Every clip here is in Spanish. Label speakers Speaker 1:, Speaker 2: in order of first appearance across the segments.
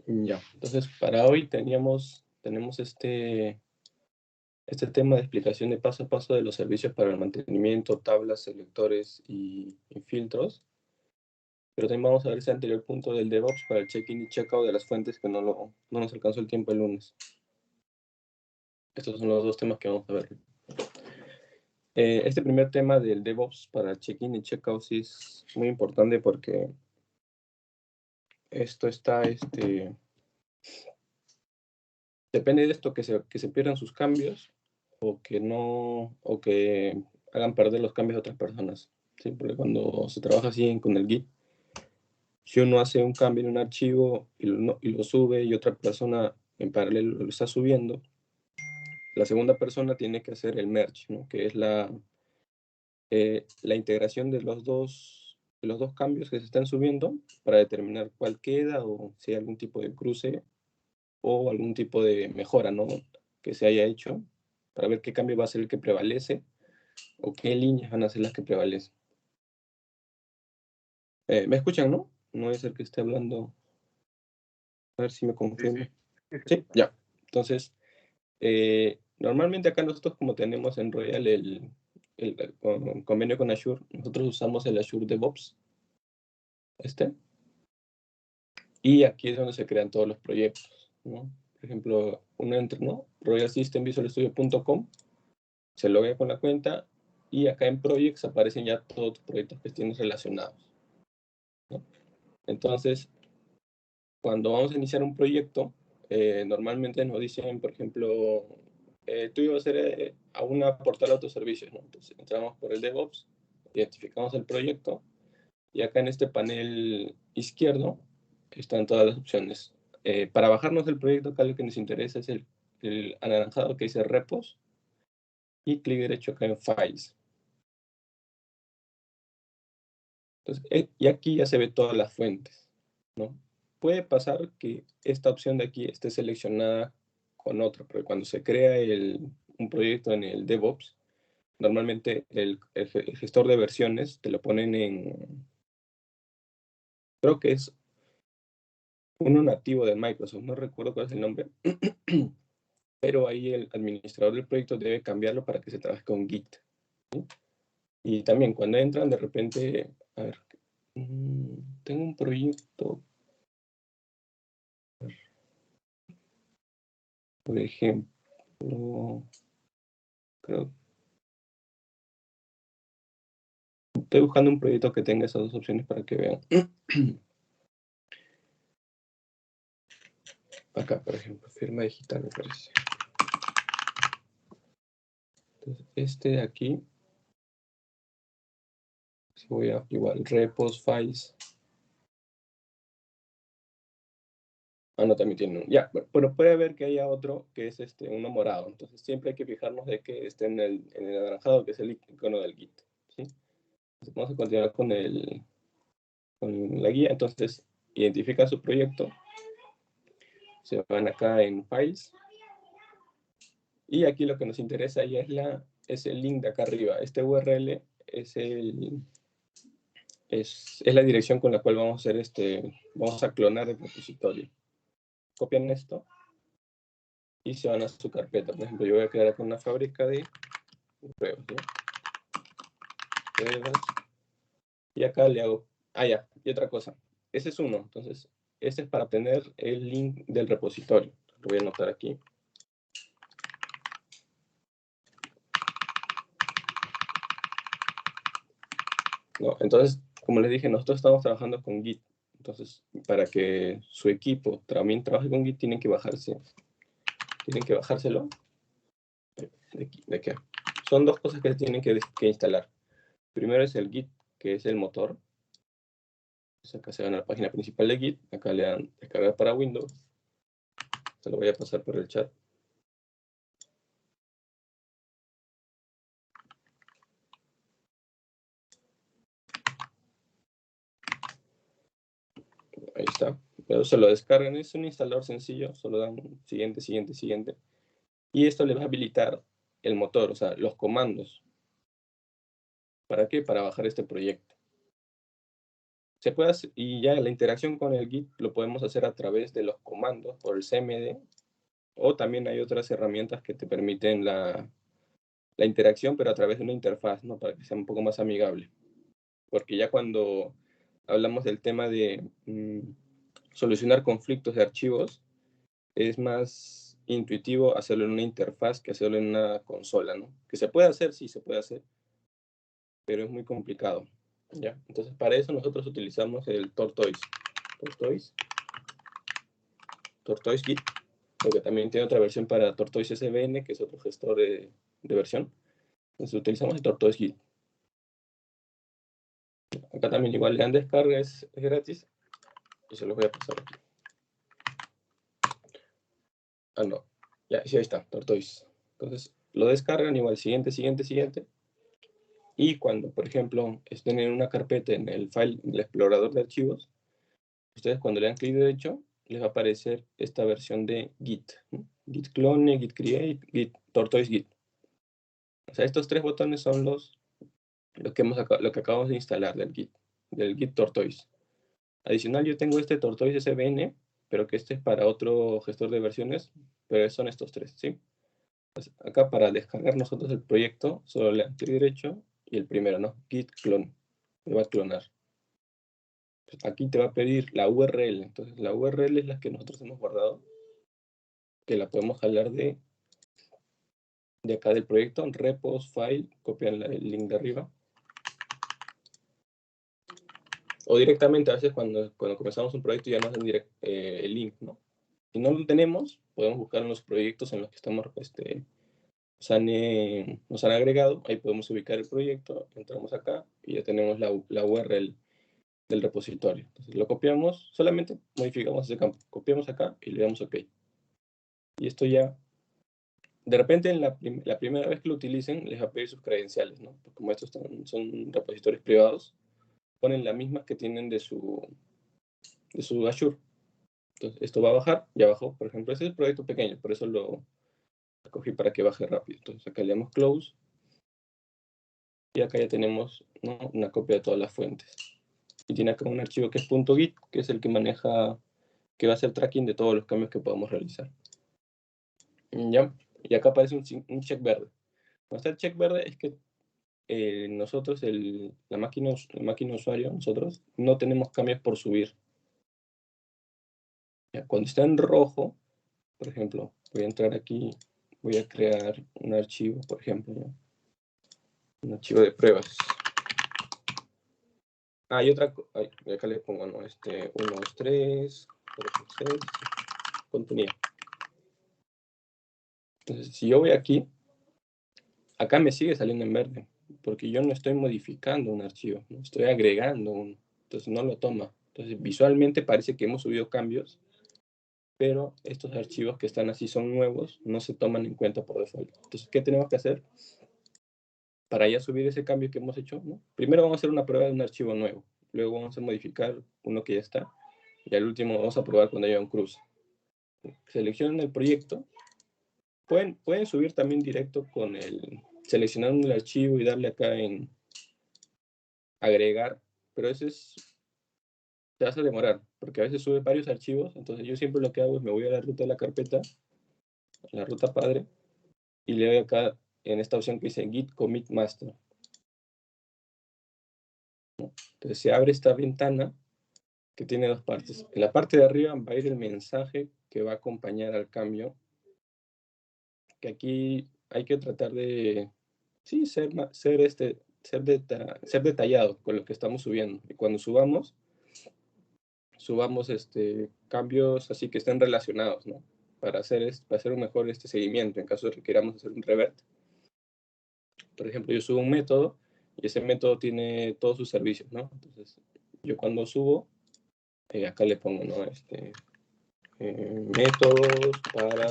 Speaker 1: Ya, entonces para hoy tenemos este tema de explicación de paso a paso de los servicios para el mantenimiento, tablas, selectores y filtros. Pero también vamos a ver ese anterior punto del DevOps para el check-in y check-out de las fuentes que no nos alcanzó el tiempo el lunes. Estos son los dos temas que vamos a ver. Este primer tema del DevOps para el check-in y check-out sí es muy importante porque esto está, depende de esto que se pierdan sus cambios o que hagan perder los cambios a otras personas. ¿Sí? Porque cuando se trabaja así con el Git, si uno hace un cambio en un archivo y lo sube y otra persona en paralelo lo está subiendo, la segunda persona tiene que hacer el merge, ¿no? Que es la integración de los dos cambios que se están subiendo para determinar cuál queda o si hay algún tipo de cruce o algún tipo de mejora, ¿no? Que se haya hecho para ver qué cambio va a ser el que prevalece o qué líneas van a ser las que prevalecen. ¿Me escuchan, no? No es el que esté hablando. A ver si me confirmo. Sí, ya. Entonces, normalmente acá nosotros, como tenemos en Royal el convenio con Azure, nosotros usamos el Azure DevOps, y aquí es donde se crean todos los proyectos, ¿no? Por ejemplo, uno entra, ¿no? royalsystemvisualstudio.com, se loguea con la cuenta, y acá en Projects aparecen ya todos los proyectos que tienes relacionados, ¿no? Entonces, cuando vamos a iniciar un proyecto, normalmente nos dicen, por ejemplo, tú ibas a hacer a una portal de autoservicios, ¿no? Entonces entramos por el DevOps, identificamos el proyecto, y acá en este panel izquierdo están todas las opciones. Para bajarnos el proyecto, acá lo que nos interesa es el anaranjado que dice repos, y clic derecho acá en Files. Entonces, y aquí ya se ve todas las fuentes, ¿no? Puede pasar que esta opción de aquí esté seleccionada con otra, porque cuando se crea un proyecto en el DevOps, normalmente el gestor de versiones te lo ponen creo que es uno nativo de Microsoft, no recuerdo cuál es el nombre, pero ahí el administrador del proyecto debe cambiarlo para que se trabaje con Git, ¿sí? Y también cuando entran, de repente, a ver, tengo un proyecto, por ejemplo, creo, estoy buscando un proyecto que tenga esas dos opciones para que vean. Acá, por ejemplo, firma digital, me parece. Entonces, este de aquí, si voy a igual, repos, files. Ah, no, también tiene un. Ya, pero puede haber que haya otro que es uno morado. Entonces, siempre hay que fijarnos de que esté en el anaranjado, que es el icono del Git, ¿sí? Entonces, vamos a continuar con la guía. Entonces, identifica su proyecto. Se van acá en Files. Y aquí lo que nos interesa ya es el link de acá arriba. Este URL es la dirección con la cual vamos a hacer vamos a clonar el repositorio. Copian esto y se van a su carpeta. Por ejemplo, yo voy a crear acá una fábrica de pruebas, ¿no? Pruebas. Y acá le hago, ya, y otra cosa. Ese es uno, entonces, este es para tener el link del repositorio. Lo voy a anotar aquí. ¿No? Entonces, como les dije, nosotros estamos trabajando con Git. Entonces, para que su equipo también trabaje con Git, tienen que bajárselo. ¿De qué? Son dos cosas que se tienen que instalar. Primero es el Git, que es el motor. Entonces acá se van a la página principal de Git. Acá le dan descargar para Windows. Se lo voy a pasar por el chat. Ahí está. Pero se lo descargan. Es un instalador sencillo. Solo dan siguiente, siguiente, siguiente. Y esto les va a habilitar el motor, o sea, los comandos. ¿Para qué? Para bajar este proyecto. Se puede hacer, y ya la interacción con el Git lo podemos hacer a través de los comandos por el cmd, o también hay otras herramientas que te permiten la interacción, pero a través de una interfaz, ¿no? Para que sea un poco más amigable. Porque ya cuando hablamos del tema de solucionar conflictos de archivos, es más intuitivo hacerlo en una interfaz que hacerlo en una consola, ¿no? Que se puede hacer, sí, se puede hacer, pero es muy complicado, ¿ya? Entonces, para eso nosotros utilizamos el Tortoise Git, porque también tiene otra versión para Tortoise SVN, que es otro gestor de versión. Entonces, utilizamos el Tortoise Git. Acá también igual le dan descarga, es gratis, y se los voy a pasar aquí. Ah, no. Ya, sí, ahí está, Tortoise. Entonces, lo descargan igual, siguiente. Y cuando, por ejemplo, estén en una carpeta en el file, en el explorador de archivos, ustedes cuando le dan clic derecho, les va a aparecer esta versión de Git, ¿no? Git clone, Git create, Git Tortoise Git. O sea, estos tres botones son lo que acabamos de instalar del Git Tortoise. Adicional, yo tengo este Tortoise SVN, pero que este es para otro gestor de versiones, pero son estos tres, ¿sí? Entonces, acá para descargar nosotros el proyecto, solo le dan clic derecho y el primero, ¿no? Git clone. Me va a clonar. Pues aquí te va a pedir la URL. Entonces, la URL es la que nosotros hemos guardado, que la podemos jalar de acá del proyecto, repos, file, copian el link de arriba. O directamente, a veces cuando comenzamos un proyecto ya nos dan el link, ¿no? Si no lo tenemos, podemos buscar en los proyectos en los que estamos, nos han agregado, ahí podemos ubicar el proyecto, entramos acá y ya tenemos la URL del repositorio. Entonces lo copiamos, solamente modificamos ese campo, copiamos acá y le damos OK. Y esto ya, de repente en la primera vez que lo utilicen, les va a pedir sus credenciales, ¿no? Porque como estos son repositorios privados, ponen las mismas que tienen de su Azure. Entonces esto va a bajar, ya bajó, por ejemplo, ese es el proyecto pequeño, por eso lo escogí para que baje rápido. Entonces acá le damos close y acá ya tenemos, ¿no?, una copia de todas las fuentes. Y tiene acá un archivo que es .git, que es el que maneja, que va a hacer tracking de todos los cambios que podamos realizar. ¿Ya? Y acá aparece un check verde. Cuando está el check verde es que nosotros, la máquina usuario, nosotros no tenemos cambios por subir. ¿Ya? Cuando está en rojo, por ejemplo, voy a entrar aquí, voy a crear un archivo, por ejemplo, ¿ya? Un archivo de pruebas. Ah, y otra, acá le pongo, ¿no? 1, 2, 3, 4, 6, contenido. Entonces, si yo voy aquí, acá me sigue saliendo en verde, porque yo no estoy modificando un archivo, ¿no? Estoy agregando uno, entonces no lo toma. Entonces, visualmente parece que hemos subido cambios, pero estos archivos que están así son nuevos, no se toman en cuenta por default. Entonces, ¿qué tenemos que hacer? Para ya subir ese cambio que hemos hecho, ¿no? Primero vamos a hacer una prueba de un archivo nuevo, luego vamos a modificar uno que ya está, y al último vamos a probar cuando haya un cruce. Seleccionan el proyecto, pueden subir también directo con seleccionando el archivo y darle acá en agregar, pero eso te vas a demorar, porque a veces sube varios archivos, entonces yo siempre lo que hago es me voy a la ruta de la carpeta, a la ruta padre, y le doy acá en esta opción que dice Git Commit Master. Entonces se abre esta ventana que tiene dos partes. En la parte de arriba va a ir el mensaje que va a acompañar al cambio, que aquí hay que tratar de, sí, ser detallado con lo que estamos subiendo. Y cuando subamos cambios así que estén relacionados, ¿no? Para hacer un mejor seguimiento en caso de que queramos hacer un revert. Por ejemplo, yo subo un método y ese método tiene todos sus servicios, ¿no? Entonces, yo cuando subo, acá le pongo, ¿no? Métodos para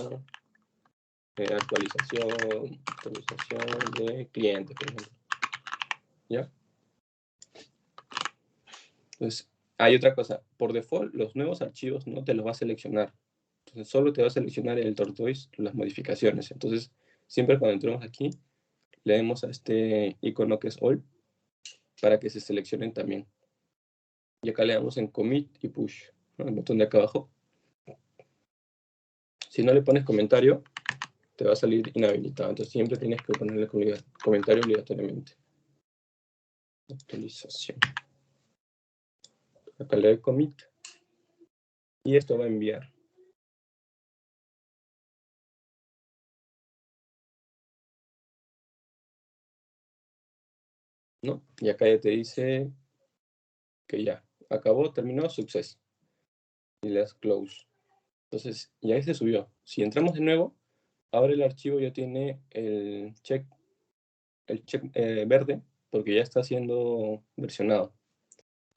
Speaker 1: actualización de clientes, por ejemplo. ¿Ya? Entonces, hay otra cosa. Por default, los nuevos archivos no te los va a seleccionar. Entonces, solo te va a seleccionar el Tortoise las modificaciones. Entonces, siempre cuando entremos aquí, le demos a este icono que es All para que se seleccionen también. Y acá le damos en commit y push, ¿no? El botón de acá abajo. Si no le pones comentario, te va a salir inhabilitado. Entonces siempre tienes que ponerle comentario obligatoriamente. Actualización. Acá le doy commit. Y esto va a enviar. ¿No? Y acá ya te dice que ya acabó, terminó, success. Y le das close. Entonces ya se subió. Si entramos de nuevo, ahora el archivo ya tiene el check verde, porque ya está siendo versionado.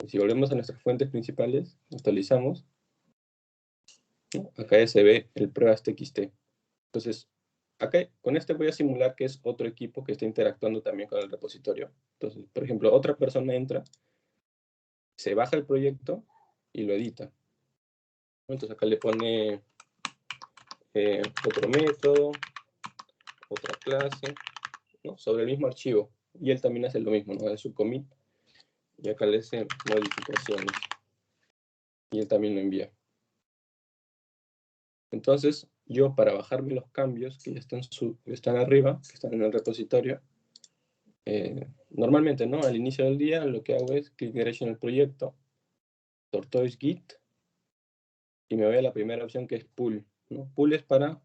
Speaker 1: Si volvemos a nuestras fuentes principales, actualizamos, ¿no? Acá ya se ve el pruebas.txt. Entonces, acá con este voy a simular que es otro equipo que está interactuando también con el repositorio. Entonces, por ejemplo, otra persona entra, se baja el proyecto y lo edita. Entonces acá le pone otro método, otra clase, ¿no? Sobre el mismo archivo. Y él también hace lo mismo, ¿no? De su commit. Y acá le hace modificaciones. Y él también lo envía. Entonces, yo para bajarme los cambios que ya están arriba, que están en el repositorio, normalmente, ¿no? Al inicio del día lo que hago es clic derecho en el proyecto, Tortoise Git, y me voy a la primera opción que es Pull, ¿no? Pull es para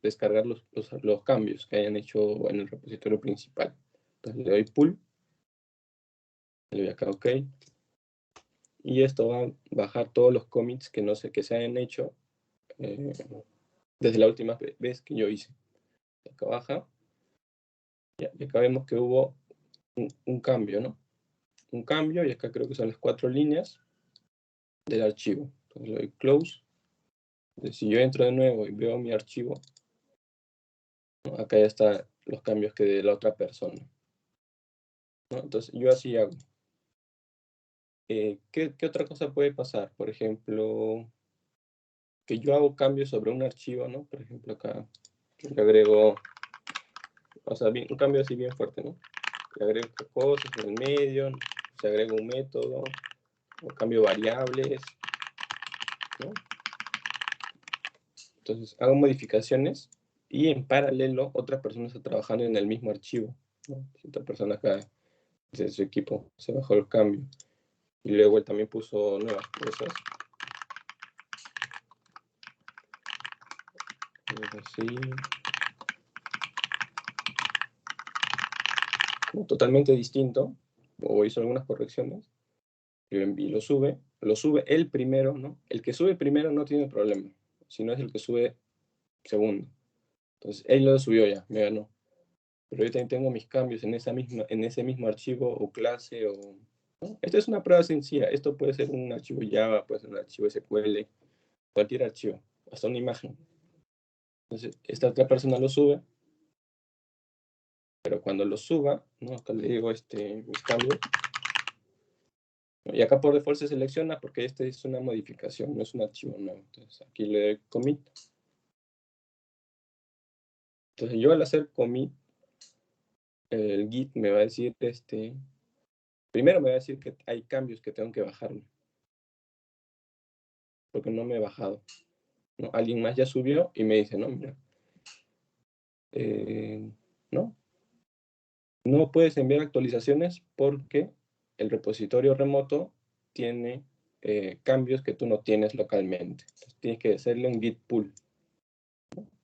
Speaker 1: descargar los cambios que hayan hecho en el repositorio principal. Entonces le doy Pull, le doy acá OK, y esto va a bajar todos los commits que no sé que se hayan hecho desde la última vez que yo hice. Acá baja, y acá vemos que hubo un cambio, ¿no? Un cambio, y acá creo que son las 4 líneas del archivo. Entonces le doy close. Entonces, si yo entro de nuevo y veo mi archivo, ¿no? Acá ya están los cambios que de la otra persona, ¿no? Entonces yo así hago. ¿Qué otra cosa puede pasar? Por ejemplo, que yo hago cambios sobre un archivo, ¿no? Por ejemplo, acá le agrego, o sea, un cambio así bien fuerte, ¿no? Le agrego cosas en el medio, se agrega un método, o cambio variables, ¿no? Entonces hago modificaciones y en paralelo otra persona está trabajando en el mismo archivo, ¿no? Otra persona acá de su equipo se bajó el cambio y luego él también puso nuevas cosas. Así. Como totalmente distinto, o hizo algunas correcciones y lo sube él primero, ¿no? El que sube primero no tiene problema, sino es el que sube segundo. Entonces él lo subió ya, me ganó. Pero yo también tengo mis cambios en ese mismo archivo o clase o... ¿no? Esta es una prueba sencilla. Esto puede ser un archivo Java, puede ser un archivo SQL, cualquier archivo, hasta una imagen. Entonces, esta otra persona lo sube, pero cuando lo suba, ¿no? Acá le digo mis cambios. Y acá por default se selecciona porque esta es una modificación, no es un archivo nuevo. Entonces, aquí le doy commit. Entonces, yo al hacer commit, el Git me va a decir, primero me va a decir que hay cambios que tengo que bajarme, porque no me he bajado, ¿no? Alguien más ya subió y me dice, no, mira, no puedes enviar actualizaciones porque el repositorio remoto tiene cambios que tú no tienes localmente. Entonces, tienes que hacerle un git pull.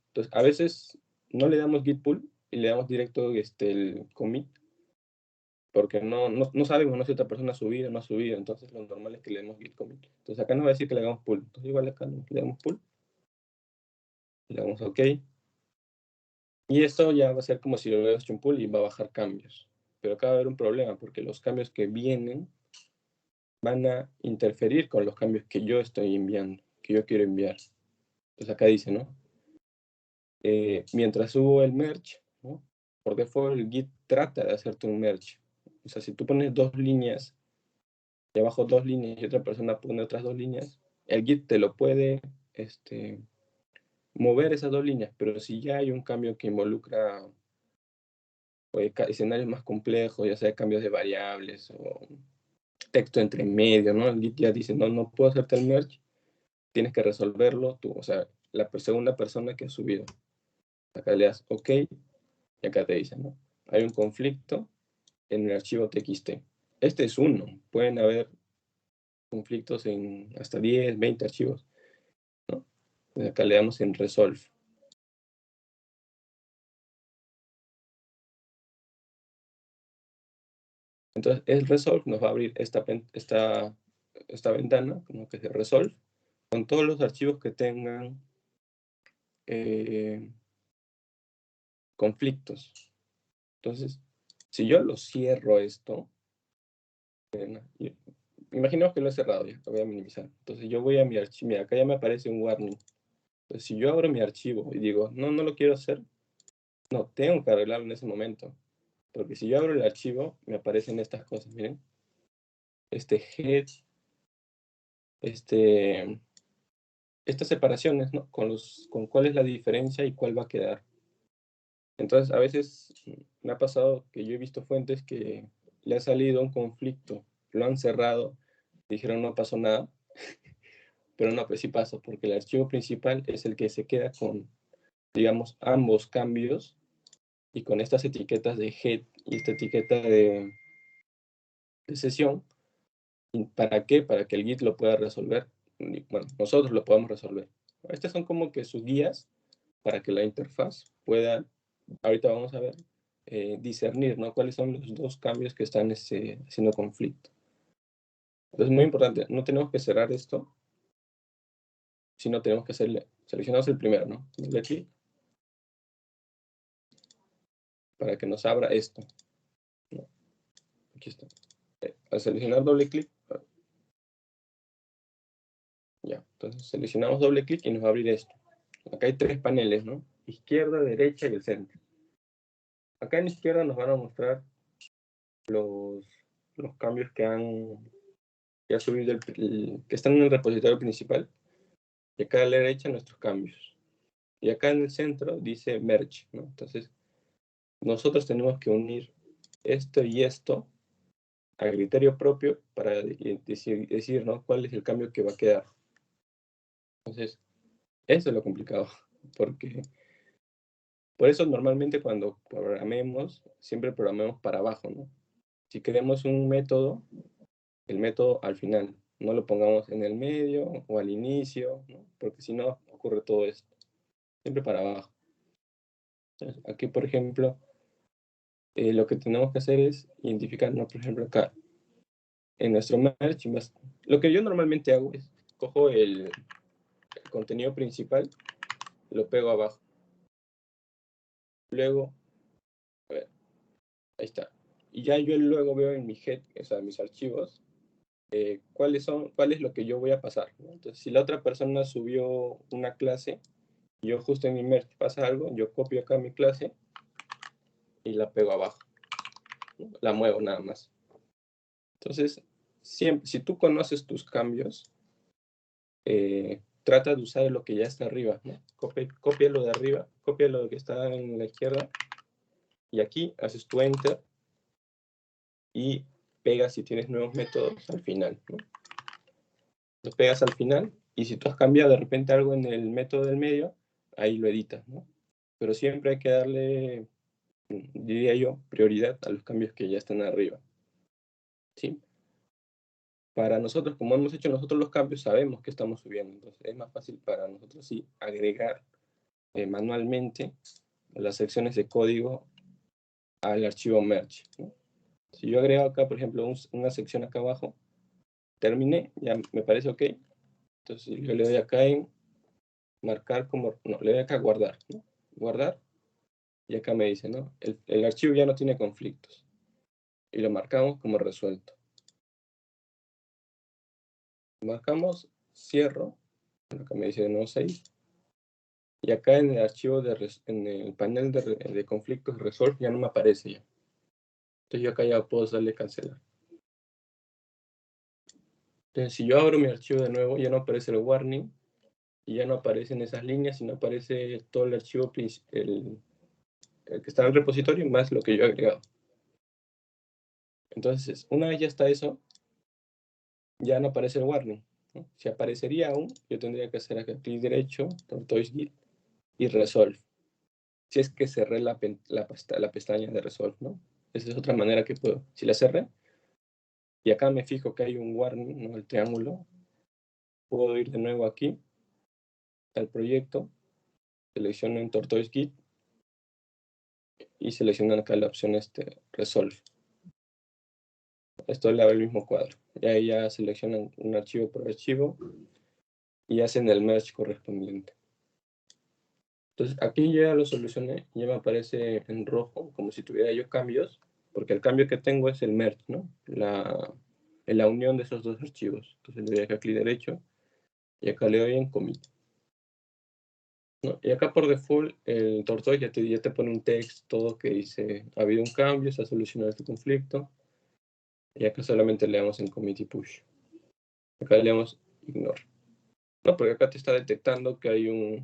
Speaker 1: Entonces, a veces no le damos git pull y le damos directo el commit, porque no sabemos si otra persona ha subido o no ha subido. Entonces, lo normal es que le demos git commit. Entonces, acá nos va a decir que le hagamos pull. Entonces, igual acá le damos pull, le damos OK. Y esto ya va a ser como si lo hubieras hecho un pull y va a bajar cambios. Pero acá va a haber un problema, porque los cambios que vienen van a interferir con los cambios que yo estoy enviando, que yo quiero enviar. Entonces acá dice, ¿no? Mientras subo el merge, ¿no? Por default el Git trata de hacerte un merge. O sea, si tú pones 2 líneas, y abajo 2 líneas y otra persona pone otras 2 líneas, el Git te lo puede mover esas 2 líneas, pero si ya hay un cambio que involucra escenarios más complejos, ya sea cambios de variables o texto entre medio, ¿no? El Git ya dice, no puedo hacerte el merge, tienes que resolverlo tú, o sea, la segunda persona que ha subido. Acá le das OK, y acá te dice, ¿no? Hay un conflicto en el archivo txt. Este es uno, pueden haber conflictos en hasta 10, 20 archivos, ¿no? Acá le damos en resolve. Entonces, el resolve nos va a abrir esta ventana, como que se resolve, con todos los archivos que tengan conflictos. Entonces, si yo lo cierro esto, imaginemos que lo he cerrado, ya lo voy a minimizar. Entonces yo voy a mi archivo, mira, acá ya me aparece un warning. Entonces si yo abro mi archivo y digo, no lo quiero hacer, no, tengo que arreglarlo en ese momento. Porque si yo abro el archivo, me aparecen estas cosas, miren. Este head, estas separaciones, ¿no? Con cuál es la diferencia y cuál va a quedar. Entonces, a veces me ha pasado que yo he visto fuentes que le ha salido un conflicto, lo han cerrado, dijeron no pasó nada, pero no, pues sí pasa, porque el archivo principal es el que se queda con, digamos, ambos cambios y con estas etiquetas de head y esta etiqueta de sesión. ¿Para qué? Para que el Git lo pueda resolver. Bueno, nosotros lo podamos resolver. Estas son como que sus guías para que la interfaz pueda, ahorita vamos a ver, discernir, ¿no? Cuáles son los dos cambios que están haciendo conflicto. Entonces, muy importante, no tenemos que cerrar esto, sino tenemos que hacerle, seleccionamos el primero, ¿no? Doble clic para que nos abra esto, ¿no? Aquí está. Al seleccionar doble clic, ya, entonces seleccionamos doble clic y nos va a abrir esto. Acá hay tres paneles, ¿no? Izquierda, derecha y el centro. Acá en la izquierda nos van a mostrar los cambios que ha subido, que están en el repositorio principal. Y acá a la derecha nuestros cambios. Y acá en el centro dice merge, ¿no? Entonces, nosotros tenemos que unir esto y esto a criterio propio para decir, ¿no? Cuál es el cambio que va a quedar. Entonces, eso es lo complicado, porque por eso normalmente cuando programemos, siempre programemos para abajo, ¿no? Si queremos un método, el método al final, no lo pongamos en el medio o al inicio, ¿no? Porque si no ocurre todo esto, siempre para abajo. Entonces, aquí, por ejemplo, lo que tenemos que hacer es identificar, ¿no? Por ejemplo, acá, en nuestro merge, lo que yo normalmente hago es, cojo el contenido principal, lo pego abajo. Luego, a ver, ahí está. Y ya yo luego veo en mi head, o sea, mis archivos, cuál es lo que yo voy a pasar, ¿no? Entonces, si la otra persona subió una clase, y yo justo en mi merge pasa algo, yo copio acá mi clase y la pego abajo, ¿no? La muevo nada más. Entonces, siempre, si tú conoces tus cambios, trata de usar lo que ya está arriba, ¿no? Copia lo de arriba, copia lo que está en la izquierda, y aquí haces tu enter y pegas si tienes nuevos métodos al final, ¿no? Los pegas al final, y si tú has cambiado de repente algo en el método del medio, ahí lo editas, ¿no? Pero siempre hay que darle, diría yo, prioridad a los cambios que ya están arriba, ¿sí? Para nosotros, como hemos hecho nosotros los cambios, sabemos que estamos subiendo, entonces es más fácil para nosotros sí agregar manualmente las secciones de código al archivo merge, ¿no? Si yo agrego acá, por ejemplo, una sección acá abajo, terminé, ya me parece ok, entonces yo le doy acá en marcar como, no, le doy acá guardar, ¿no? Guardar, y acá me dice, ¿no? El archivo ya no tiene conflictos, y lo marcamos como resuelto. Marcamos, cierro, acá me dice de nuevo save, y acá en el archivo, en el panel de conflictos resolve ya no me aparece ya. Entonces yo acá ya puedo darle cancelar. Entonces si yo abro mi archivo de nuevo, ya no aparece el warning, y ya no aparecen esas líneas, sino aparece todo el archivo, el que está en el repositorio, más lo que yo he agregado. Entonces, una vez ya está eso, ya no aparece el warning, ¿no? Si aparecería aún, yo tendría que hacer acá clic derecho, tortoise git y resolve. Si es que cerré la pestaña de resolve, ¿no? Esa es otra manera que puedo. Si la cerré, y acá me fijo que hay un warning, ¿no? El triángulo, puedo ir de nuevo aquí, al proyecto, selecciono en tortoise git, y seleccionan acá la opción Resolve. Esto le abre el mismo cuadro. Y ahí ya seleccionan un archivo por archivo y hacen el merge correspondiente. Entonces aquí ya lo solucioné, ya me aparece en rojo como si tuviera yo cambios, porque el cambio que tengo es el merge, ¿no? La unión de esos dos archivos. Entonces le doy acá clic derecho y acá le doy en commit, ¿no? Y acá por default el tortoise ya te pone un text todo que dice ha habido un cambio, se ha solucionado este conflicto. Y acá solamente le damos en commit y push. Acá le damos ignore. No, porque acá te está detectando que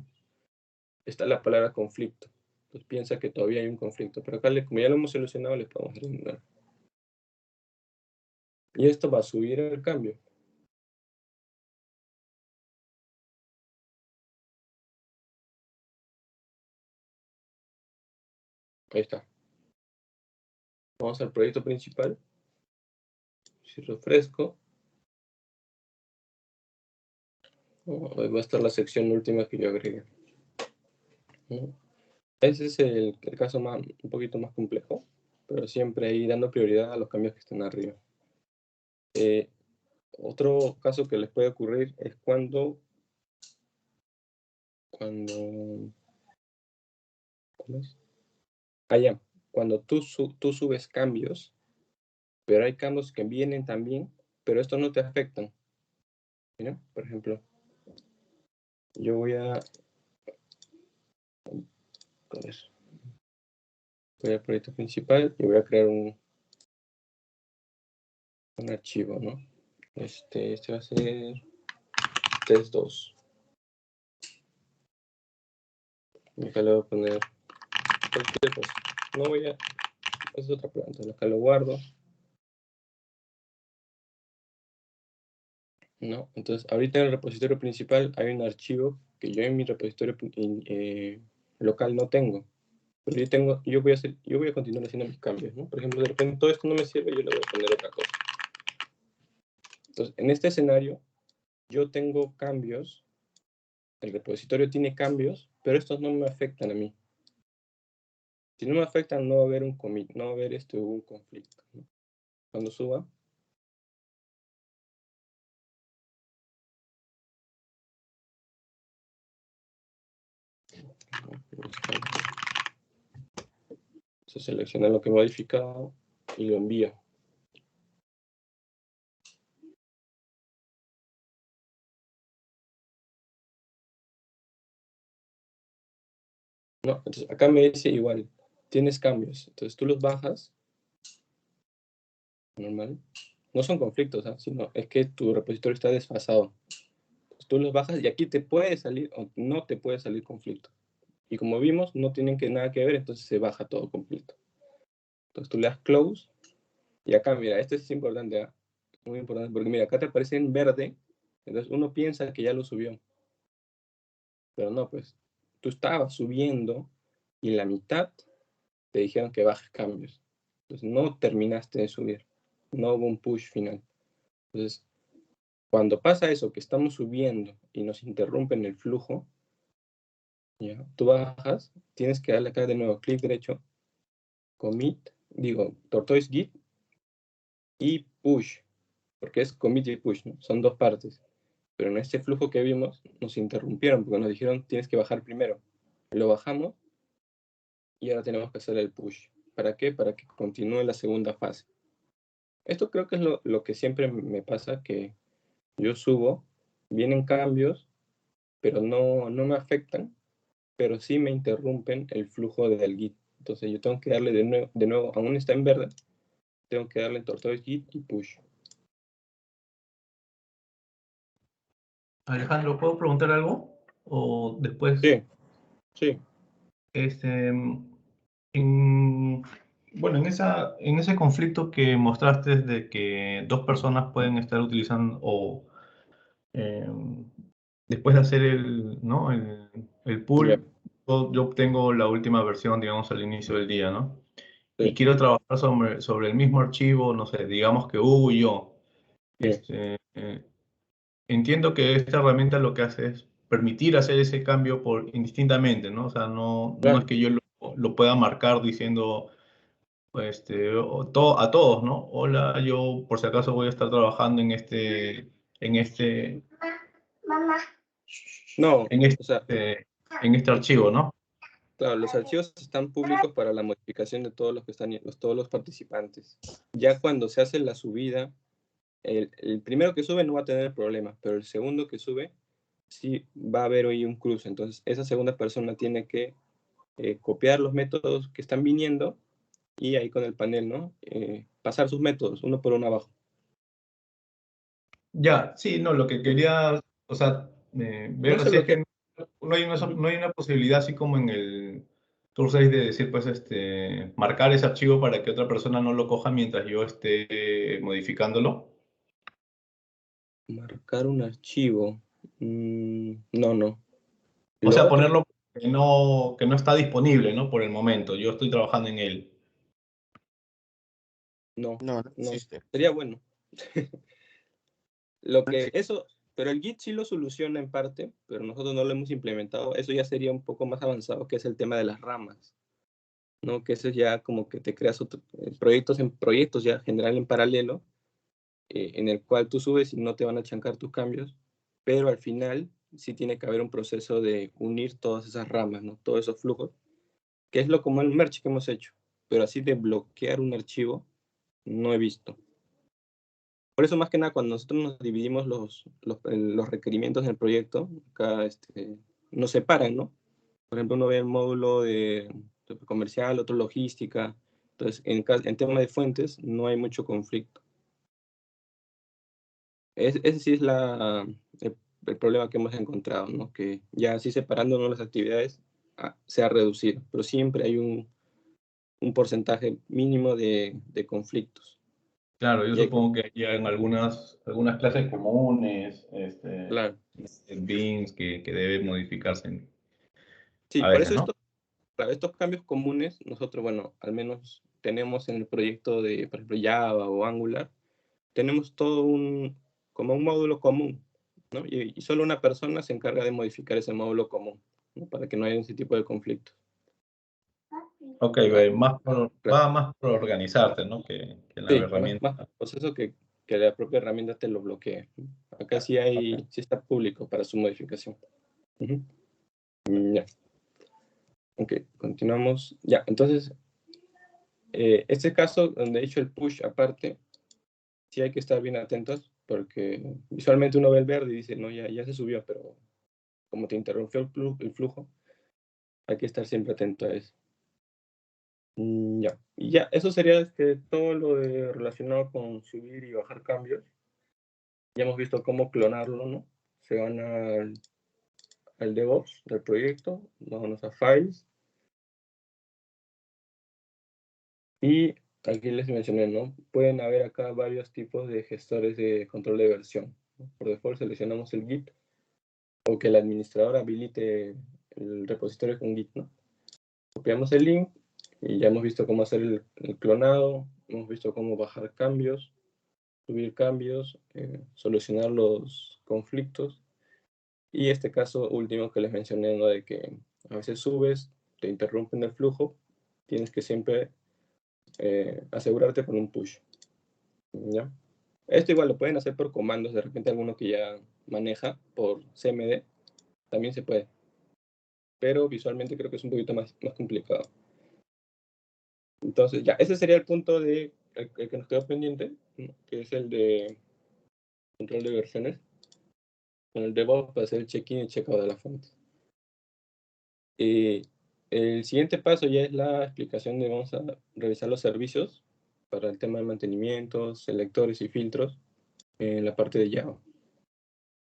Speaker 1: está la palabra conflicto. Entonces piensa que todavía hay un conflicto. Pero acá, como ya lo hemos solucionado, le podemos dar ignore. Y esto va a subir el cambio. Ahí está. Vamos al proyecto principal. Si refresco, ahí va a estar la sección última que yo agregué. Ese es el caso un poquito más complejo, pero siempre ahí dando prioridad a los cambios que están arriba. Otro caso que les puede ocurrir es cuando cuando tú subes cambios, pero hay cambios que vienen también, pero estos no te afectan. ¿No? Por ejemplo, yo voy al proyecto principal y voy a crear un archivo, ¿no? Este va a ser test2. Y acá le voy a poner cualquier cosa. No voy a... Es otra planta. Acá lo guardo. ¿No? Entonces, ahorita en el repositorio principal hay un archivo que yo en mi repositorio local no tengo. Pero yo voy a continuar haciendo mis cambios, ¿no? Por ejemplo, de repente todo esto no me sirve, yo le voy a poner otra cosa. Entonces, en este escenario, yo tengo cambios, el repositorio tiene cambios, pero estos no me afectan a mí. Si no me afectan, no va a haber un commit, no va a haber un conflicto, ¿no? Cuando suba, se selecciona lo que he modificado y lo envío. No, entonces acá me dice igual, tienes cambios. Entonces tú los bajas, normal. No son conflictos, ¿eh? Sino es que tu repositorio está desfasado. Entonces, tú los bajas y aquí te puede salir o no te puede salir conflicto. Y como vimos, no tienen nada que ver, entonces se baja todo completo. Entonces tú le das close y acá, mira, esto es importante, ¿eh? Muy importante, porque mira, acá te aparece en verde, entonces uno piensa que ya lo subió. Pero no, pues tú estabas subiendo y en la mitad te dijeron que bajes cambios. Entonces no terminaste de subir, no hubo un push final. Entonces, cuando pasa eso, que estamos subiendo y nos interrumpen el flujo, ¿ya? Tú bajas, tienes que darle acá de nuevo clic derecho, commit, tortoise git y push, porque es commit y push, ¿no? Son dos partes. Pero en este flujo que vimos, nos interrumpieron porque nos dijeron tienes que bajar primero. Lo bajamos y ahora tenemos que hacer el push. ¿Para qué? Para que continúe la segunda fase. Esto creo que es lo que siempre me pasa, que yo subo, vienen cambios, pero no me afectan, pero sí me interrumpen el flujo del git. Entonces yo tengo que darle de nuevo, aún está en verde, tengo que darle en tortoise git y push.
Speaker 2: Alejandro, ¿puedo preguntar algo? O después.
Speaker 1: Sí, sí.
Speaker 2: En bueno, en ese conflicto que mostraste de que dos personas pueden estar utilizando o eh, después de hacer ¿no? el
Speaker 1: Ya,
Speaker 2: pull, yo obtengo la última versión, digamos, al inicio del día, ¿no? Y
Speaker 1: sí,
Speaker 2: quiero trabajar sobre el mismo archivo, no sé, digamos que Hugo y yo.
Speaker 1: sí,
Speaker 2: Entiendo que esta herramienta lo que hace es permitir hacer ese cambio indistintamente, ¿no? O sea, no es
Speaker 1: claro.
Speaker 2: que yo lo pueda marcar diciendo a todos, ¿no? Hola, yo por si acaso voy a estar trabajando en este,
Speaker 1: No,
Speaker 2: en
Speaker 1: o sea,
Speaker 2: este, en este archivo, ¿no?
Speaker 1: claro, los archivos están públicos para la modificación de todos los que están, todos los participantes. Ya cuando se hace la subida, el primero que sube no va a tener problemas, pero el segundo que sube sí va a haber hoy un cruce. Entonces, esa segunda persona tiene que copiar los métodos que están viniendo y ahí con el panel, ¿no? Pasar sus métodos uno por uno abajo.
Speaker 2: Ya, sí, no, lo que quería, o sea,
Speaker 1: No
Speaker 2: ver
Speaker 1: se
Speaker 2: si es
Speaker 1: bloquea.
Speaker 2: que no hay
Speaker 1: Ujú.
Speaker 2: no hay una posibilidad así como en el Tour 6 de decir, pues, marcar ese archivo para que otra persona no lo coja mientras yo esté modificándolo.
Speaker 1: Marcar un archivo. No, no.
Speaker 2: O
Speaker 1: Lo
Speaker 2: sea,
Speaker 1: otro,
Speaker 2: ponerlo que no está disponible, ¿no? Por el momento, yo estoy trabajando en él.
Speaker 1: no,
Speaker 3: No, no
Speaker 1: no.
Speaker 3: existe.
Speaker 1: Sería bueno. Lo
Speaker 3: No
Speaker 1: que
Speaker 3: existe.
Speaker 1: eso, pero el Git sí lo soluciona en parte, pero nosotros no lo hemos implementado. Eso ya sería un poco más avanzado, que es el tema de las ramas, ¿no? Que eso es ya como que te creas proyectos en proyectos ya general en paralelo, en el cual tú subes y no te van a chancar tus cambios, pero al final sí tiene que haber un proceso de unir todas esas ramas, ¿no? Todos esos flujos, que es lo como el merge que hemos hecho, pero así de bloquear un archivo no he visto. Por eso, más que nada, cuando nosotros nos dividimos los requerimientos del proyecto, acá nos separan, ¿no? Por ejemplo, uno ve el módulo de comercial, otro logística. Entonces, en tema de fuentes, no hay mucho conflicto. Ese sí es el problema que hemos encontrado, ¿no? Que ya así separándonos las actividades se ha reducido, pero siempre hay un porcentaje mínimo de conflictos.
Speaker 2: Claro, yo
Speaker 1: Y hay que,
Speaker 2: supongo que ya en algunas clases comunes,
Speaker 1: claro.
Speaker 2: beans que debe modificarse
Speaker 1: Sí,
Speaker 2: a
Speaker 1: por
Speaker 2: veces,
Speaker 1: eso
Speaker 2: ¿no?
Speaker 1: claro, estos cambios comunes, nosotros, bueno, al menos tenemos en el proyecto de, por ejemplo, Java o Angular, tenemos todo como un módulo común, ¿no? Y solo una persona se encarga de modificar ese módulo común, ¿no? Para que no haya ese tipo de conflictos.
Speaker 2: Ok,
Speaker 1: Ah, claro.
Speaker 2: va más por organizarte, ¿no? Que la
Speaker 1: Sí, más
Speaker 2: herramienta.
Speaker 1: proceso que la propia herramienta te lo bloquee. Acá sí está público para su modificación. Ujú. Ya, ok, continuamos. Ya, entonces, este caso donde he hecho el push aparte, sí hay que estar bien atentos porque visualmente uno ve el verde y dice, no, ya se subió, pero como te interrumpió el flujo, hay que estar siempre atento a eso. Ya, y ya, eso sería todo lo relacionado con subir y bajar cambios. Ya hemos visto cómo clonarlo, ¿no? Se van al DevOps del proyecto, vamos a Files, y aquí les mencioné, ¿no? Pueden haber acá varios tipos de gestores de control de versión, ¿no? Por default seleccionamos el Git, o que el administrador habilite el repositorio con Git, ¿no? Copiamos el link y ya hemos visto cómo hacer el clonado, hemos visto cómo bajar cambios, subir cambios, solucionar los conflictos. Y este caso último que les mencioné, ¿no? De que a veces subes, te interrumpen el flujo, tienes que siempre asegurarte con un push, ¿ya? Esto igual lo pueden hacer por comandos, de repente alguno que ya maneja por CMD, también se puede, pero visualmente creo que es un poquito más complicado. Entonces, ya, ese sería el punto el que nos quedó pendiente, ¿no? Que es el de control de versiones, con el DevOps para hacer el check-in y check-out de la fuente. El siguiente paso ya es la explicación de vamos a revisar los servicios para el tema de mantenimiento, selectores y filtros en la parte de Java.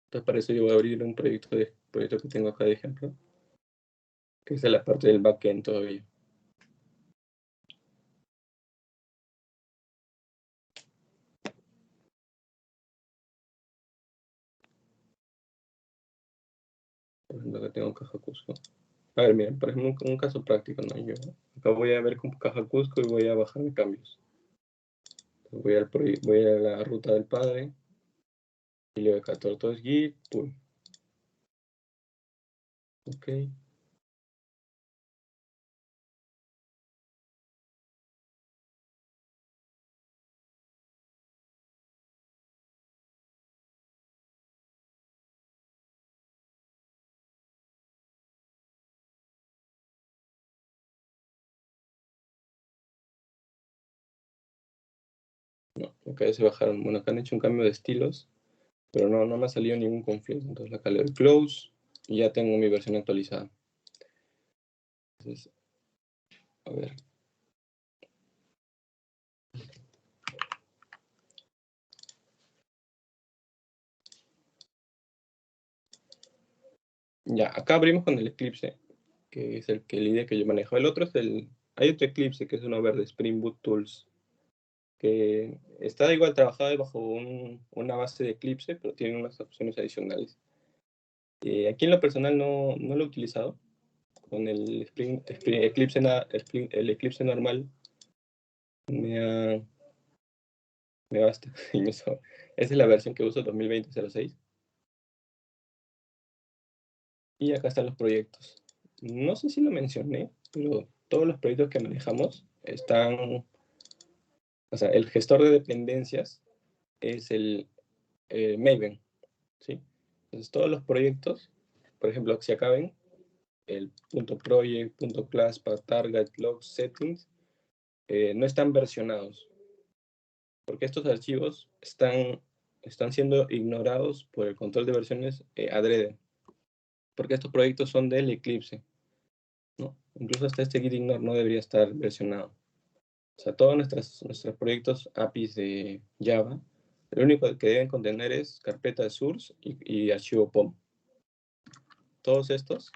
Speaker 1: Entonces, para eso yo voy a abrir un proyecto que tengo acá de ejemplo, que es la parte del backend todavía. Por ejemplo, acá tengo caja Cusco. A ver, miren, por ejemplo, un caso práctico, ¿no? Yo acá voy a ver con caja Cusco y voy a bajar cambios. Voy a la ruta del padre y le doy 14 git, pum. Ok. No, acá se bajaron. Bueno, acá han hecho un cambio de estilos, pero no me ha salido ningún conflicto. Entonces acá le doy close y ya tengo mi versión actualizada. Entonces, a ver. Ya, acá abrimos con el Eclipse, que es el IDE que yo manejo. El otro es hay otro Eclipse que es uno verde, Spring Boot Tools, que está igual trabajado bajo una base de Eclipse, pero tiene unas opciones adicionales. Aquí en lo personal no lo he utilizado. Con el Eclipse, el Eclipse normal me basta. Esa es la versión que uso 2020-06. Y acá están los proyectos. No sé si lo mencioné, pero todos los proyectos que manejamos están... O sea, el gestor de dependencias es el Maven, ¿sí? Entonces, todos los proyectos, por ejemplo, si acaben, el .project, .class, .target, log, settings, no están versionados, porque estos archivos están siendo ignorados por el control de versiones adrede, porque estos proyectos son del Eclipse, ¿no? Incluso hasta este git ignore no debería estar versionado. O sea, todos nuestros proyectos APIs de Java, lo único que deben contener es carpeta de source y archivo POM. Todos estos.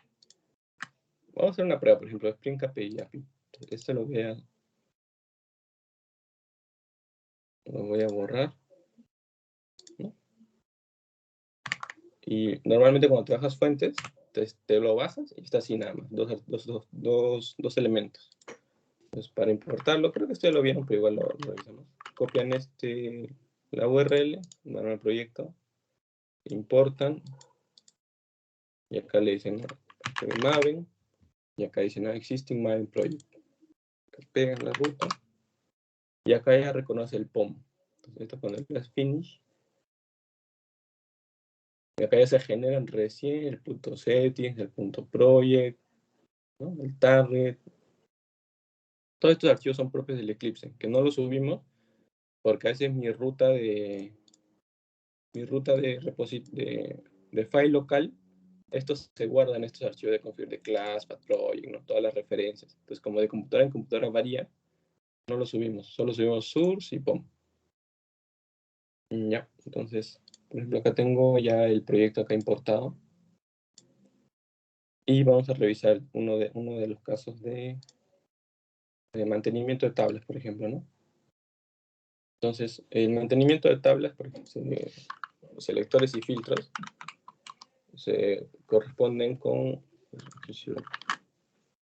Speaker 1: Vamos a hacer una prueba, por ejemplo, Spring KPI API. Esto lo voy a borrar, ¿no? Y normalmente cuando trabajas fuentes, te lo bajas y está así nada más, dos elementos. Entonces, para importarlo, creo que esto ya lo vieron, pero igual lo revisamos. Copian la URL, van al proyecto, importan, y acá le dicen Maven, y acá dicen Existing Maven Project. Pegan la ruta, y acá ya reconoce el POM. Entonces, esto con el class finish, y acá ya se generan recién el punto settings, el punto project, ¿no? El target. Todos estos archivos son propios del Eclipse, que no los subimos porque a veces mi ruta de file local, estos se guardan en estos archivos de config de class, project, ¿no? Todas las referencias. Entonces, como de computadora en computadora varía, no lo subimos, solo subimos source y POM. Ya, entonces, por ejemplo, acá tengo ya el proyecto acá importado. Y vamos a revisar uno de los casos de mantenimiento de tablas, por ejemplo, ¿no? Entonces, el mantenimiento de tablas, por ejemplo, selectores y filtros, se corresponden con...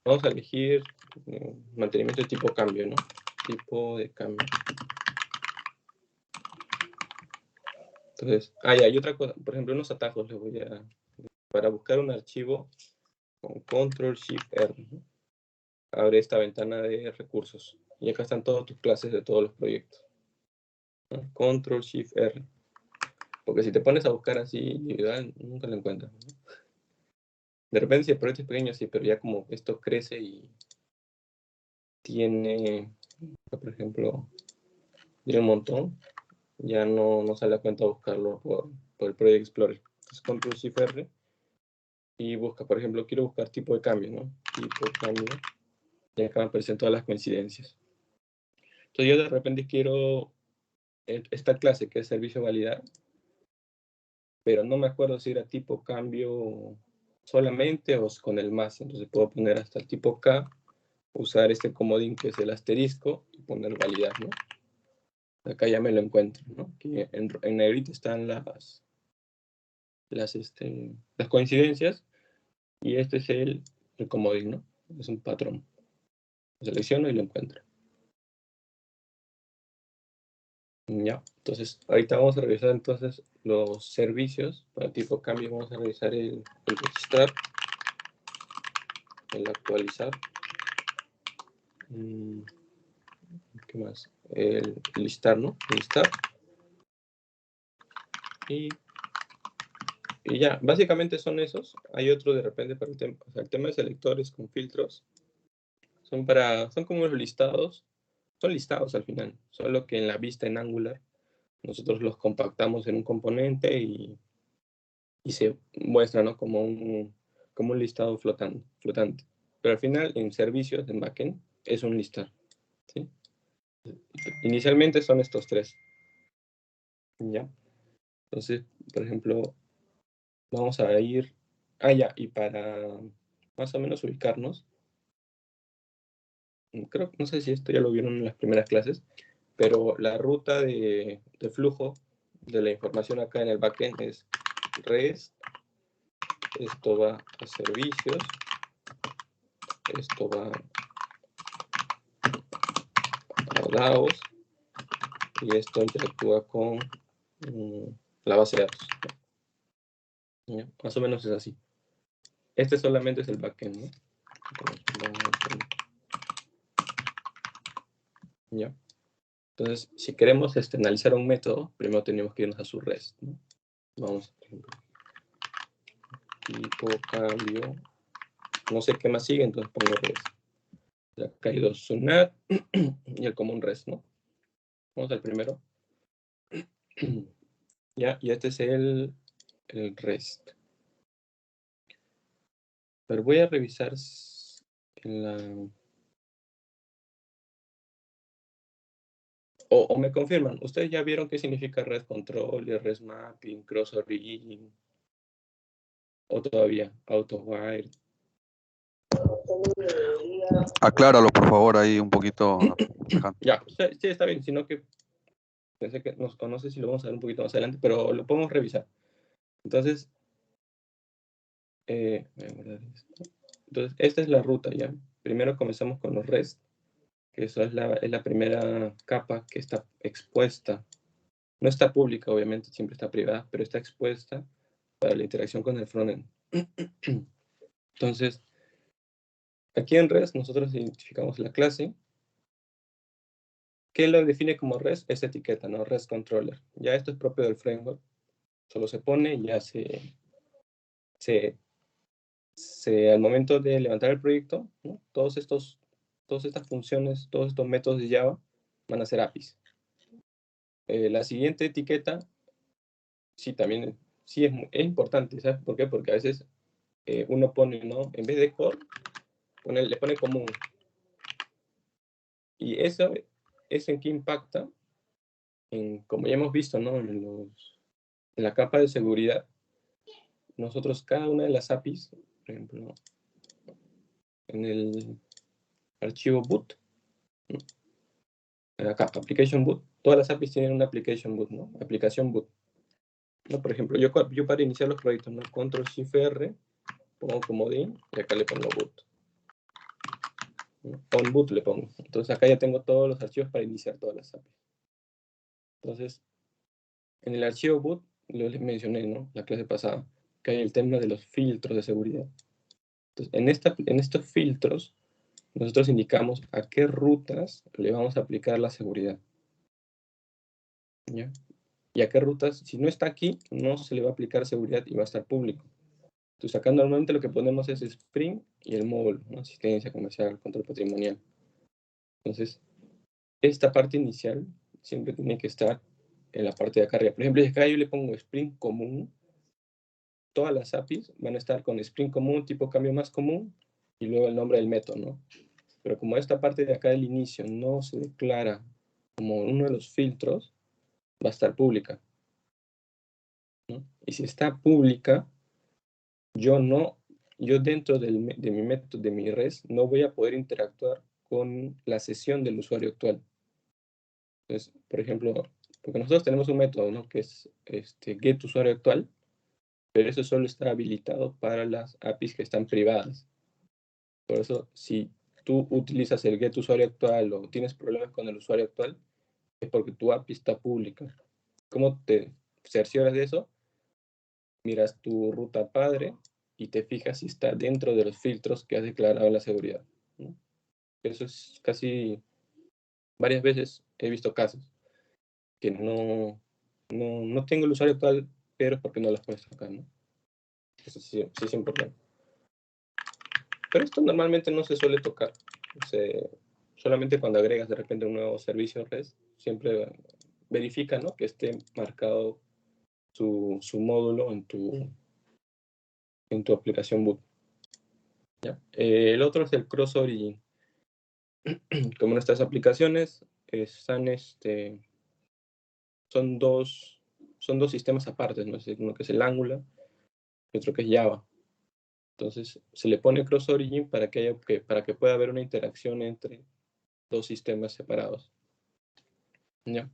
Speaker 1: Vamos a elegir mantenimiento de tipo cambio, ¿no? Tipo de cambio. Entonces, hay otra cosa, por ejemplo, unos atajos les voy a... Para buscar un archivo con Control-Shift-R, ¿no? Abre esta ventana de recursos. Y acá están todas tus clases de todos los proyectos, ¿no? Control-Shift-R. Porque si te pones a buscar así individual, nunca lo encuentras, ¿no? De repente si el proyecto es pequeño, sí, pero ya como esto crece y tiene, por ejemplo, tiene un montón, ya no sale a cuenta buscarlo por el Project Explorer. Entonces, Control Shift R y busca, por ejemplo, quiero buscar tipo de cambio, ¿no? Tipo de cambio. Y acá me aparecen todas las coincidencias. Entonces yo de repente quiero esta clase que es servicio validar, pero no me acuerdo si era tipo cambio solamente o con el más. Entonces puedo poner hasta el tipo K, usar este comodín que es el asterisco y poner validar, ¿no? Acá ya me lo encuentro, ¿no? Aquí en negrito están las coincidencias Y este es el comodín, ¿no? Es un patrón. Lo selecciono y lo encuentro. Ya, entonces ahorita vamos a revisar entonces los servicios. Para tipo cambio vamos a revisar el registrar, el actualizar. ¿Qué más? El listar, ¿no? Listar. Y ya, básicamente son esos. Hay otro de repente para el tema, o sea, el tema de selectores con filtros. Son como los listados. Son listados al final, solo que en la vista en Angular nosotros los compactamos en un componente y se muestra, ¿no? como un listado flotante. Pero al final, en servicios, en backend, es un listar. ¿Sí? Inicialmente son estos tres. ¿Ya? Entonces, por ejemplo, vamos a ir... ya, y para más o menos ubicarnos, no sé si esto ya lo vieron en las primeras clases, pero la ruta de flujo de la información acá en el backend es REST, esto va a servicios, esto va a DAOs y esto interactúa con la base de datos. ¿Ya? Más o menos es así. Este solamente es el backend, ¿no? ¿Ya? Entonces, si queremos analizar un método, primero tenemos que irnos a su REST, ¿no? Vamos, por ejemplo, tipo cambio, no sé qué más sigue, entonces pongo REST. Acá hay dos, SUNAT y el común REST, ¿no? Vamos al primero. Ya, y este es el REST. Pero voy a revisar en la... O me confirman, ¿ustedes ya vieron qué significa REST Control, REST Mapping, Cross Origin? ¿O todavía? AutoWire.
Speaker 3: Acláralo, por favor, ahí un poquito.
Speaker 1: Ya, sí, está bien, sino que pensé que, no sé si lo vamos a ver un poquito más adelante, pero lo podemos revisar. Entonces, esta es la ruta, ¿ya? Primero comenzamos con los REST, que eso es la primera capa que está expuesta. No está pública, obviamente, siempre está privada, pero está expuesta para la interacción con el frontend. Entonces, aquí en REST nosotros identificamos la clase. ¿Qué lo define como REST? Esta etiqueta, ¿no? REST Controller. Ya esto es propio del framework. Solo se pone y ya al momento de levantar el proyecto, ¿no? Todas estas funciones, todos estos métodos de Java van a ser APIs. La siguiente etiqueta, sí, también sí es importante, ¿sabes por qué? Porque a veces uno pone, ¿no? En vez de core, le pone común. Y eso en qué impacta, como ya hemos visto, ¿no? En la capa de seguridad, nosotros cada una de las APIs, por ejemplo, en el archivo boot, ¿no? Acá, application boot, todas las APIs tienen una application boot, ¿no? Aplicación boot. ¿No? Por ejemplo, yo para iniciar los proyectos, ¿no? Ctrl+Shift+R, pongo comodín y acá le pongo boot. ¿No? On boot le pongo. Entonces acá ya tengo todos los archivos para iniciar todas las APIs. Entonces, en el archivo boot, lo les mencioné, ¿no? La clase pasada, que hay el tema de los filtros de seguridad. Entonces, en estos filtros, nosotros indicamos a qué rutas le vamos a aplicar la seguridad. ¿Ya? Y a qué rutas, si no está aquí, no se le va a aplicar seguridad y va a estar público. Entonces, acá normalmente lo que ponemos es Spring y el módulo, ¿no? Asistencia comercial, control patrimonial. Entonces, esta parte inicial siempre tiene que estar en la parte de acá arriba. Por ejemplo, si acá yo le pongo Spring común, todas las APIs van a estar con Spring común, tipo cambio más común, y luego el nombre del método, ¿no? Pero como esta parte de acá del inicio no se declara como uno de los filtros, va a estar pública, ¿no? Y si está pública, yo dentro de mi método, de mi REST, no voy a poder interactuar con la sesión del usuario actual. Entonces, por ejemplo, porque nosotros tenemos un método, ¿no? Que es get usuario actual, pero eso solo está habilitado para las APIs que están privadas. Por eso, si tú utilizas el getUsuario actual o tienes problemas con el usuario actual, es porque tu API está pública. ¿Cómo te cercioras de eso? Miras tu ruta padre y te fijas si está dentro de los filtros que has declarado en la seguridad, ¿no? Eso es casi, varias veces he visto casos que no tengo el usuario actual, pero es porque no las puedes sacar, ¿no? Eso sí es importante. Pero esto normalmente no se suele tocar. Solamente cuando agregas de repente un nuevo servicio REST, siempre verifica, ¿no?, que esté marcado su módulo en tu aplicación boot. ¿Ya? El otro es el cross origin. Como nuestras aplicaciones son dos sistemas aparte, ¿no? Uno que es el Angular y otro que es Java. Entonces se le pone cross origin para que pueda haber una interacción entre dos sistemas separados. ¿Ya?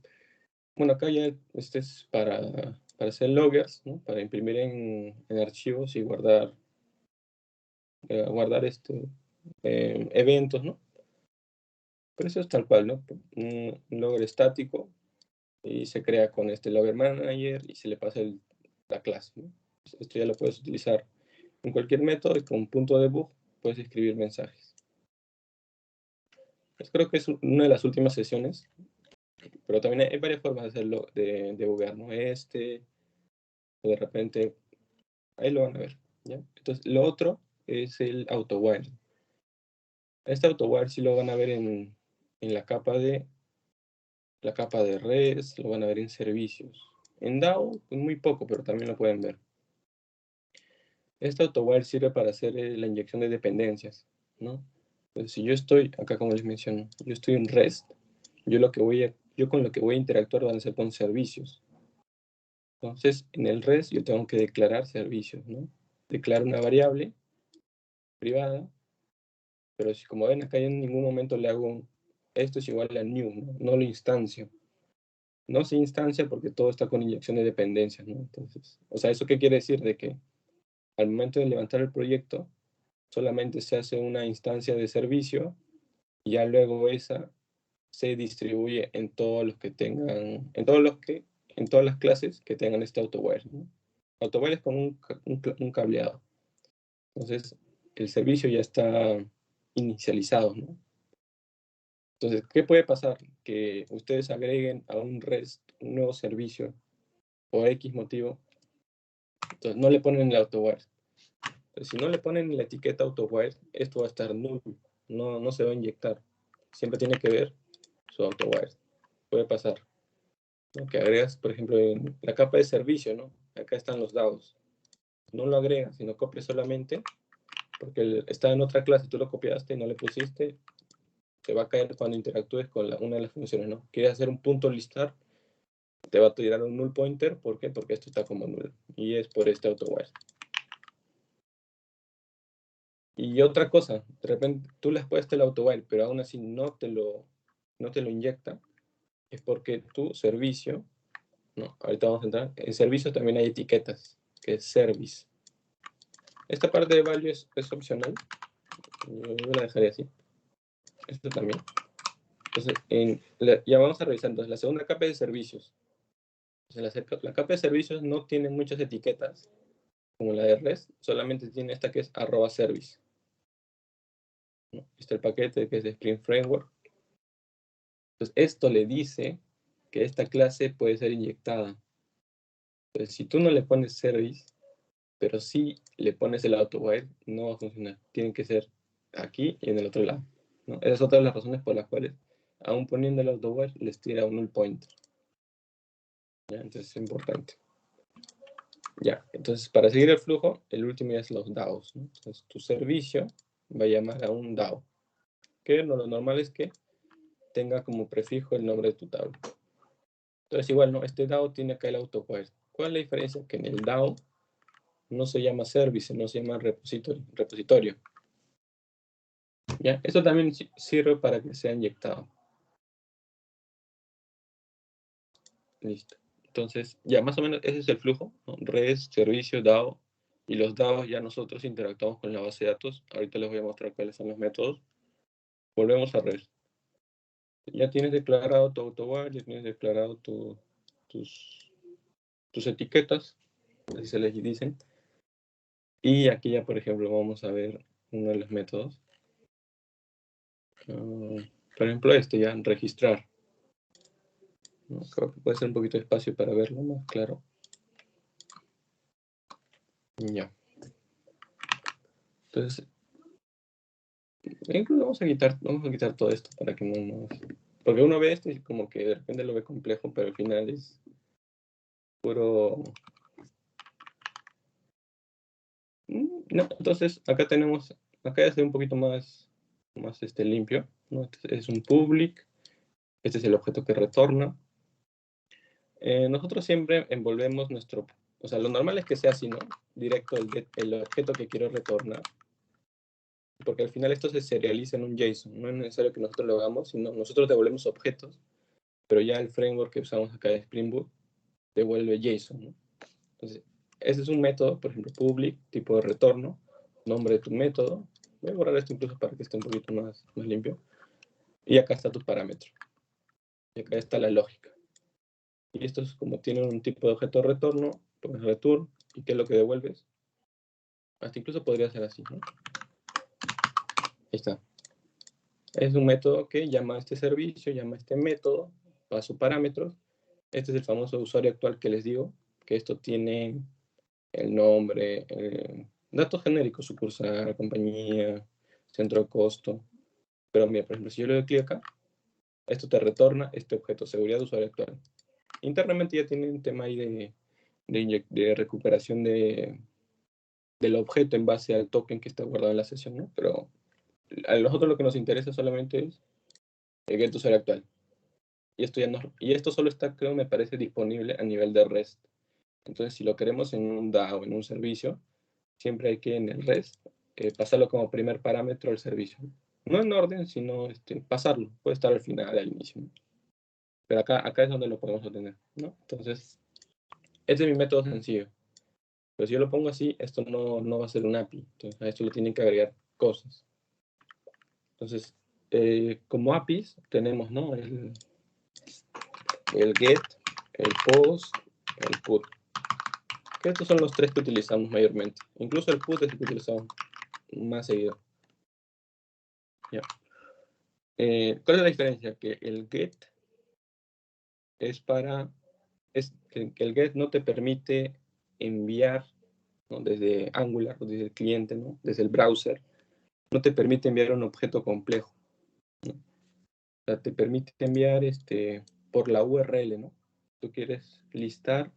Speaker 1: Bueno, acá ya es para hacer loggers, ¿no?, para imprimir en archivos y guardar eventos, ¿no? Pero eso es tal cual, ¿no? Un logger estático y se crea con este logger manager y se le pasa la clase, ¿no? Esto ya lo puedes utilizar en cualquier método y con punto debug puedes escribir mensajes. Pues creo que es una de las últimas sesiones, pero también hay varias formas de hacerlo, de debugar, ¿no? O de repente, ahí lo van a ver, ¿ya? Entonces, lo otro es el AutoWire. Este AutoWire sí lo van a ver en la capa de REST, lo van a ver en servicios. En DAO, pues muy poco, pero también lo pueden ver. Este AutoWire sirve para hacer la inyección de dependencias, ¿no? Entonces, si yo estoy, acá como les menciono, yo estoy en REST, yo con lo que voy a interactuar van a ser con servicios. Entonces, en el REST yo tengo que declarar servicios, ¿no? Declaro una variable privada, pero si, como ven acá, yo en ningún momento le hago esto es igual a new, ¿no? No lo instancio. No se instancia porque todo está con inyección de dependencias, ¿no? Entonces, o sea, ¿eso qué quiere decir? De que al momento de levantar el proyecto, solamente se hace una instancia de servicio y ya luego esa se distribuye en todos los que tengan, en todas las clases que tengan este AutoWire, ¿no? AutoWire es con un cableado. Entonces, el servicio ya está inicializado, ¿no? Entonces, ¿qué puede pasar? Que ustedes agreguen a un REST un nuevo servicio por X motivo, entonces no le ponen el AutoWire. Entonces, si no le ponen la etiqueta AutoWire, esto va a estar nulo, no se va a inyectar. Siempre tiene que ver su AutoWire. Puede pasar, ¿no?, que agregas, por ejemplo, en la capa de servicio, ¿no? Acá están los DAOs. No lo agregas, sino copias solamente, porque está en otra clase, tú lo copiaste y no le pusiste, te va a caer cuando interactúes con una de las funciones, ¿no? Quieres hacer un punto listar, te va a tirar un null pointer. ¿Por qué? Porque esto está como nulo. Y es por este AutoWire. Y otra cosa, de repente tú le has puesto el AutoWire, pero aún así no te lo inyecta, es porque tu servicio, no, ahorita vamos a entrar, en servicios también hay etiquetas, que es service. Esta parte de value es opcional, yo la dejaré así. Esto también. Entonces, ya vamos a revisar. Entonces, la segunda capa es de servicios. Entonces, la capa de servicios no tiene muchas etiquetas, como la de REST, solamente tiene esta que es @service, ¿no? Está el paquete que es de Spring Framework. Entonces, esto le dice que esta clase puede ser inyectada. Entonces, si tú no le pones service, pero sí le pones el AutoWire, no va a funcionar. Tiene que ser aquí y en el otro lado, ¿no? Esas son todas las razones por las cuales, aún poniendo el AutoWire, les tira un null pointer. ¿Ya? Entonces, es importante. Ya, entonces, para seguir el flujo, el último ya es los DAOs, ¿no? Entonces, tu servicio va a llamar a un DAO, que lo normal es que tenga como prefijo el nombre de tu tabla. Entonces, igual, ¿no? Este DAO tiene acá el AutoWire. ¿Cuál es la diferencia? Que en el DAO no se llama service, no se llama repositorio. ¿Ya? Eso también sirve para que sea inyectado. Listo. Entonces, ya más o menos ese es el flujo, ¿no? REST, servicio, DAO, y los DAOs ya nosotros interactuamos con la base de datos. Ahorita les voy a mostrar cuáles son los métodos. Volvemos a REST. Ya tienes declarado tu AutoWire, ya tienes declarado tus etiquetas, así se les dicen. Y aquí ya, por ejemplo, vamos a ver uno de los métodos. Por ejemplo, ya, registrar. ¿No? Creo que puede ser un poquito de espacio para verlo más claro. Ya. Entonces, incluso vamos a quitar todo esto para que no nos... Porque uno ve esto y como que de repente lo ve complejo, pero al final es puro... No, entonces acá ya se ve un poquito más limpio, ¿no? Este es un public, este es el objeto que retorna. Nosotros siempre envolvemos o sea, lo normal es que sea así, ¿no? Directo el objeto que quiero retornar. Porque al final esto se serializa en un JSON. No es necesario que nosotros lo hagamos, sino nosotros devolvemos objetos, pero ya el framework que usamos acá de Spring Boot devuelve JSON, ¿no? Entonces, ese es un método, por ejemplo, public, tipo de retorno, nombre de tu método. Voy a borrar esto incluso para que esté un poquito más limpio. Y acá está tu parámetro. Y acá está la lógica. Y esto es como tiene un tipo de objeto de retorno, pones return, ¿y qué es lo que devuelves? Hasta incluso podría ser así, ¿no? Ahí está. Es un método que llama a este servicio, llama a este método, paso parámetros. Este es el famoso usuario actual que les digo, que esto tiene el nombre, datos genéricos, sucursal, compañía, centro de costo. Pero mira, por ejemplo, si yo le doy clic acá, esto te retorna este objeto, seguridad de usuario actual. Internamente ya tiene un tema ahí de recuperación del objeto en base al token que está guardado en la sesión, ¿no? Pero a nosotros lo que nos interesa solamente es el get usuario actual. Y esto solo está, creo, me parece, disponible a nivel de REST. Entonces, si lo queremos en un DAO o en un servicio, siempre hay que en el REST pasarlo como primer parámetro al servicio. No en orden, sino pasarlo. Puede estar al final, al inicio, ¿no? Pero acá es donde lo podemos obtener, ¿no? Entonces, este es mi método sencillo. Pero si yo lo pongo así, esto no va a ser un API. Entonces, a esto le tienen que agregar cosas. Entonces, como APIs tenemos, ¿no? El get, el post, el put. Que estos son los tres que utilizamos mayormente. Incluso el put es el que utilizamos más seguido. ¿Ya? ¿Cuál es la diferencia? Que el get es que el get no te permite enviar, ¿no? Desde Angular, o desde el cliente, ¿no? Desde el browser, no te permite enviar un objeto complejo, ¿no? O sea, te permite enviar por la URL, ¿no? Tú quieres listar,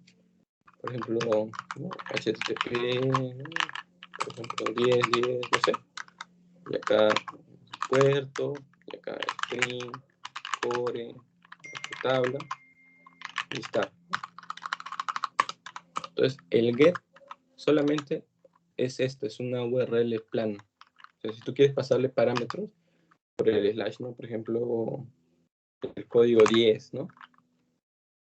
Speaker 1: por ejemplo, ¿no? HTTP, ¿no? Por ejemplo, 10, no sé. Y acá puerto, y acá string, core, tabla, listar. Entonces, el get solamente es es una URL plana. O sea, si tú quieres pasarle parámetros por el slash, ¿no? Por ejemplo, el código 10, ¿no?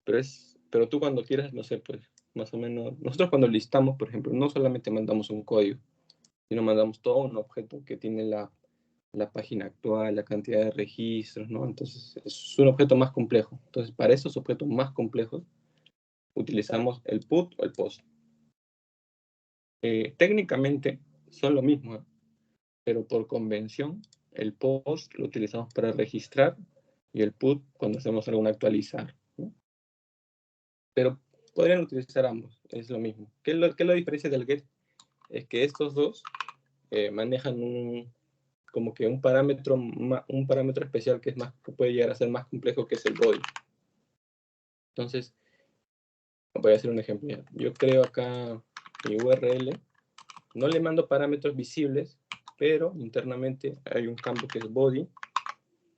Speaker 1: Pero tú cuando quieras, no sé, pues, más o menos, nosotros cuando listamos, por ejemplo, no solamente mandamos un código, sino mandamos todo un objeto que tiene la página actual, la cantidad de registros, ¿no? Entonces, es un objeto más complejo. Entonces, para esos objetos más complejos, utilizamos el put o el post. Técnicamente son lo mismo, ¿eh? Pero por convención, el post lo utilizamos para registrar y el put cuando hacemos alguna actualizar, ¿no? Pero podrían utilizar ambos, es lo mismo. ¿Qué es la diferencia del get? Es que estos dos manejan como que un parámetro especial que puede llegar a ser más complejo, que es el body. Entonces, voy a hacer un ejemplo. Ya. Yo creo acá mi URL, no le mando parámetros visibles, pero internamente hay un campo que es body,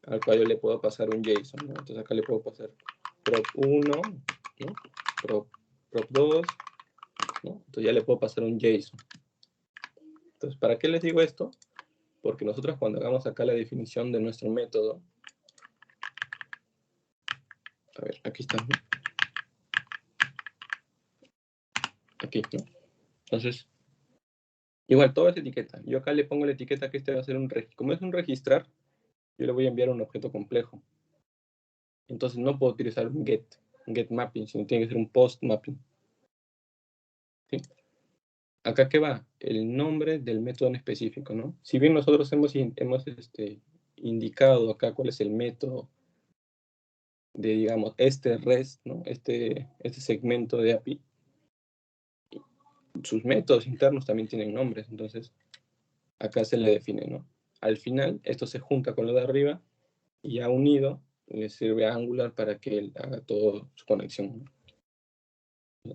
Speaker 1: al cual yo le puedo pasar un JSON, ¿no? Entonces acá le puedo pasar prop1, ¿no? prop2, ¿no? Entonces ya le puedo pasar un JSON. Entonces, ¿para qué les digo esto? Porque nosotros cuando hagamos acá la definición de nuestro método, a ver, aquí está, ¿no? aquí, ¿no? Entonces, igual, todo es etiqueta. Yo acá le pongo la etiqueta que este va a ser un registro. Como es un registrar, yo le voy a enviar un objeto complejo. Entonces no puedo utilizar un get mapping, sino tiene que ser un post mapping. ¿Sí? Acá, ¿qué va? El nombre del método en específico, ¿no? Si bien nosotros hemos indicado acá cuál es el método de, digamos, este REST, ¿no? Este segmento de API, sus métodos internos también tienen nombres, entonces acá se le define, ¿no? Al final, esto se junta con lo de arriba y ya unido le sirve a Angular para que él haga toda su conexión, ¿no?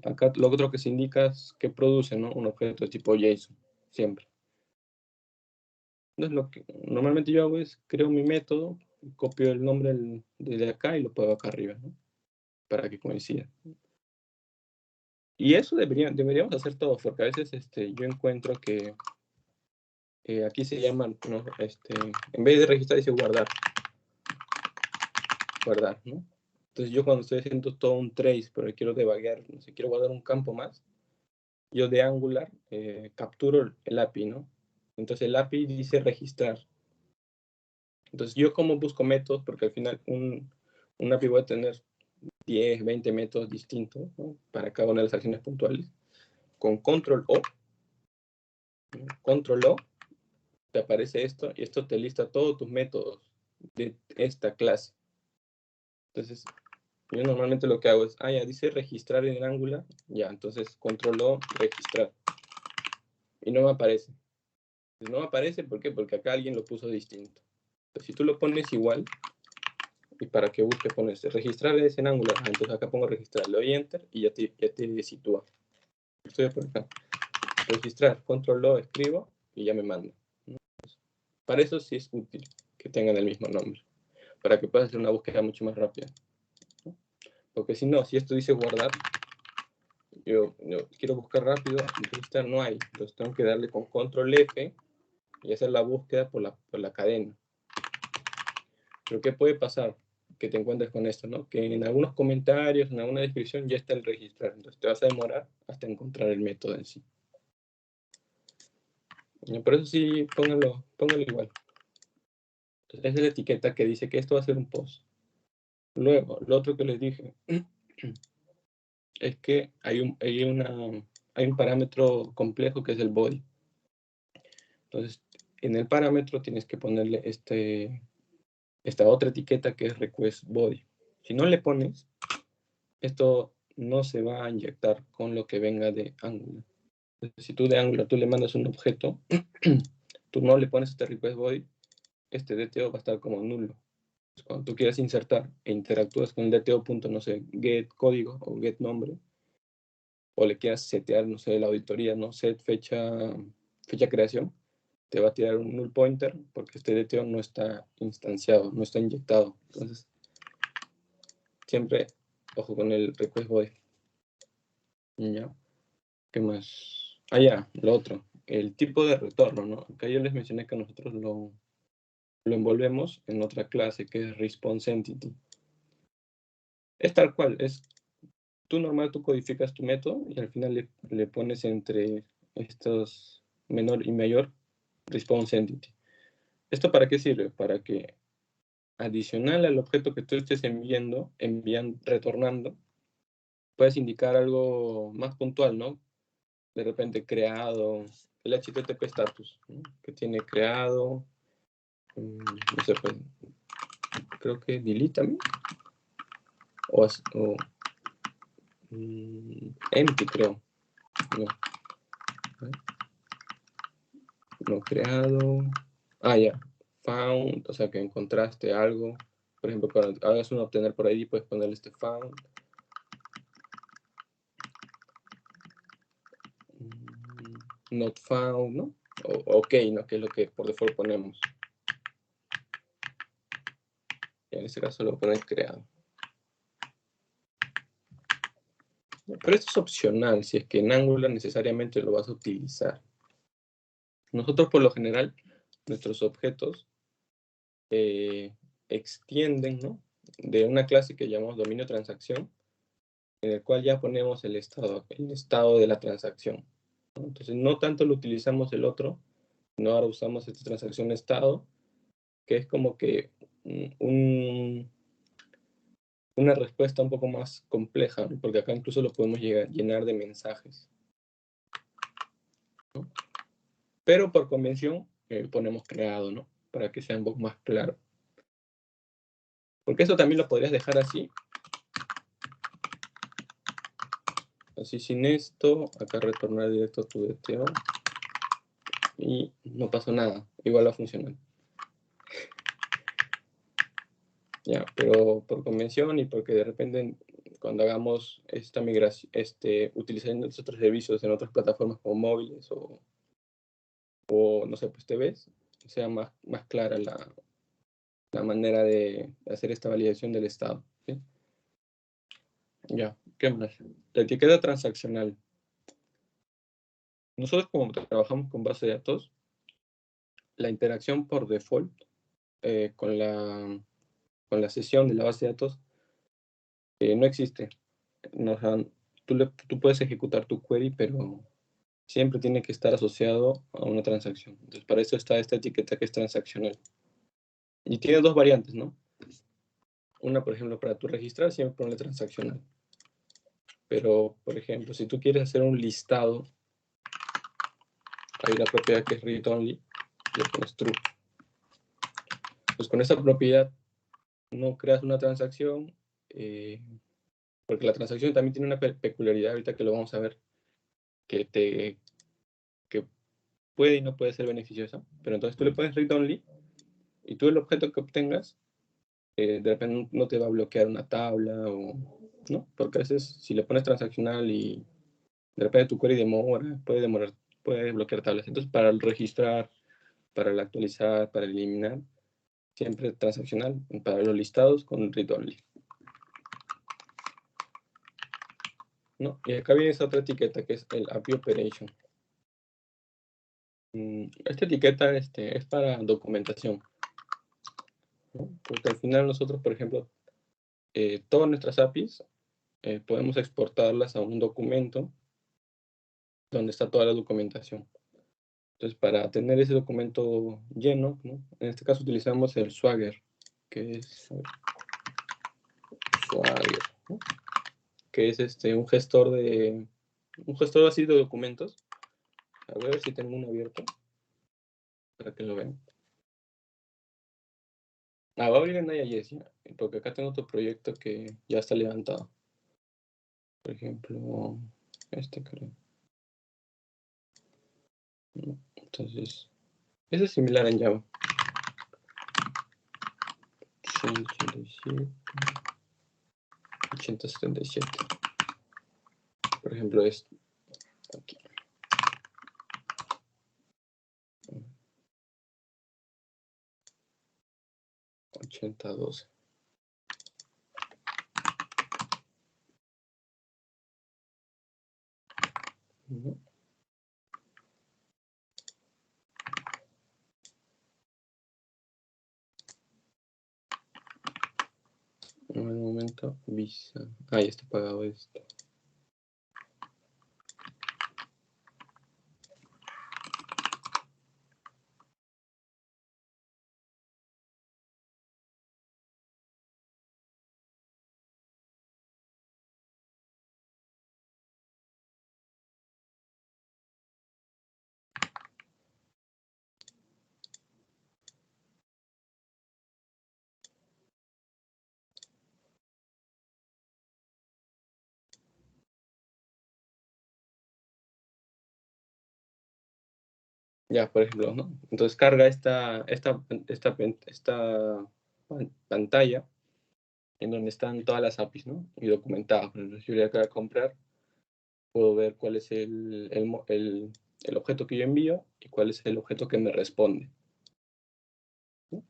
Speaker 1: Acá lo otro que se indica es que produce, ¿no? Un objeto de tipo JSON, siempre. Entonces lo que normalmente yo hago es creo mi método, copio el nombre de acá y lo pego acá arriba, ¿no? Para que coincida. Y eso deberíamos hacer todos, porque a veces yo encuentro que aquí se llama, ¿no? En vez de registrar dice guardar, ¿no? Entonces yo cuando estoy haciendo todo un trace, pero quiero debuguear, no sé, quiero guardar un campo más, yo de Angular capturo el API, ¿no? Entonces el API dice registrar. Entonces yo como busco métodos, porque al final un API va a tener 10, 20 métodos distintos, ¿no? Para cada una de las acciones puntuales. Con control O, te aparece esto y esto te lista todos tus métodos de esta clase. Entonces, yo normalmente lo que hago es, ya dice registrar en Angular, ya, entonces control O, registrar. Y no me aparece. Pues no me aparece, ¿por qué? Porque acá alguien lo puso distinto. Entonces, si tú lo pones igual, y para que busques pones registrar es en Angular, entonces acá pongo registrar, le doy enter y ya te sitúa. Estoy por acá. Registrar, control O, escribo y ya me manda. Para eso sí es útil que tengan el mismo nombre, para que puedas hacer una búsqueda mucho más rápida. Porque si no, si esto dice guardar, yo quiero buscar rápido, registrar no hay, entonces tengo que darle con control F y hacer la búsqueda por la cadena. Pero ¿qué puede pasar? Que te encuentres con esto, ¿no? Que en algunos comentarios, en alguna descripción ya está el registrar, entonces te vas a demorar hasta encontrar el método en sí. Por eso sí, póngalo igual. Entonces, esa es la etiqueta que dice que esto va a ser un post. Luego, lo otro que les dije es que hay un parámetro complejo que es el body. Entonces, en el parámetro tienes que ponerle esta otra etiqueta que es request body. Si no le pones, esto no se va a inyectar con lo que venga de Angular. Entonces, si tú de Angular tú le mandas un objeto, tú no le pones este request body, este DTO va a estar como nulo. Entonces, cuando tú quieras insertar e interactúas con el DTO punto, no sé, get código o get nombre, o le quieras setear, no sé, la auditoría, no set fecha creación, te va a tirar un null pointer porque este DTO no está instanciado, no está inyectado. Entonces, siempre ojo con el request body. ¿Ya? ¿Qué más? Ya, lo otro, el tipo de retorno, ¿no? Acá yo les mencioné que nosotros lo envolvemos en otra clase que es response entity. Es tal cual, es tú codificas tu método y al final le pones entre estos menor y mayor response entity. ¿Esto para qué sirve? Para que adicional al objeto que tú estés retornando, puedes indicar algo más puntual, ¿no? De repente creado, el HTTP status, ¿no? Que tiene creado, no sé, pues, creo que delete también, o empty, creo. No creado. Ya. Found, o sea que encontraste algo. Por ejemplo, cuando hagas un obtener por ahí, puedes ponerle found. Not found, ¿no? Ok, ¿no? Que es lo que por default ponemos. Y en este caso lo pones creado. Pero esto es opcional, si es que en Angular necesariamente lo vas a utilizar. Nosotros por lo general, nuestros objetos extienden, ¿no? De una clase que llamamos dominio transacción, en el cual ya ponemos el estado de la transacción, ¿no? Entonces, no tanto lo utilizamos el otro, no, ahora usamos esta transacción estado, que es como que una respuesta un poco más compleja, ¿no? Porque acá incluso lo podemos llenar de mensajes, ¿no? Pero por convención ponemos creado, ¿no? Para que sea un poco más claro. Porque eso también lo podrías dejar así. Así sin esto, acá retornar directo a tu DTO. Y no pasó nada, igual va a funcionar. Ya, pero por convención y porque de repente cuando hagamos esta migración, utilizando otros servicios en otras plataformas como móviles o no sé, pues TVs, sea más clara la manera de hacer esta validación del estado, ¿sí? Ya, ¿qué más? La etiqueta transaccional. Nosotros como trabajamos con base de datos, la interacción por default con la sesión de la base de datos no existe. No, o sea, tú puedes ejecutar tu query, pero siempre tiene que estar asociado a una transacción. Entonces, para eso está esta etiqueta que es transaccional. Y tiene dos variantes, ¿no? Una, por ejemplo, para tu registrar, siempre ponle transaccional. Pero, por ejemplo, si tú quieres hacer un listado, hay una propiedad que es read only, le pones true. Pues con esa propiedad no creas una transacción, porque la transacción también tiene una peculiaridad, ahorita que lo vamos a ver, que puede y no puede ser beneficiosa. Pero entonces tú le pones read only y tú el objeto que obtengas, de repente no te va a bloquear una tabla, ¿no? Porque a veces si le pones transaccional y de repente tu query puede bloquear tablas. Entonces, para el registrar, para el actualizar, para eliminar, siempre transaccional. Para los listados, con read only, ¿no? Y acá viene esa otra etiqueta que es el API Operation. Esta etiqueta es para documentación, ¿no? Porque al final nosotros, por ejemplo, todas nuestras APIs podemos exportarlas a un documento donde está toda la documentación. Entonces, para tener ese documento lleno, ¿no? En este caso utilizamos el Swagger, que es Swagger, ¿no? Que es un gestor así de documentos. A ver si tengo uno abierto para que lo vean. Va a abrir en IIS, porque acá tengo otro proyecto que ya está levantado. Por ejemplo, creo. Entonces, ese es similar en Java. 177. Por ejemplo, aquí. $80.12. En el momento, Visa. Ya está pagado esto. Ya, por ejemplo, ¿no? Entonces carga esta pantalla en donde están todas las APIs, ¿no? Y documentadas. Por ejemplo, si yo le acabo de comprar, puedo ver cuál es el objeto que yo envío y cuál es el objeto que me responde, ¿no?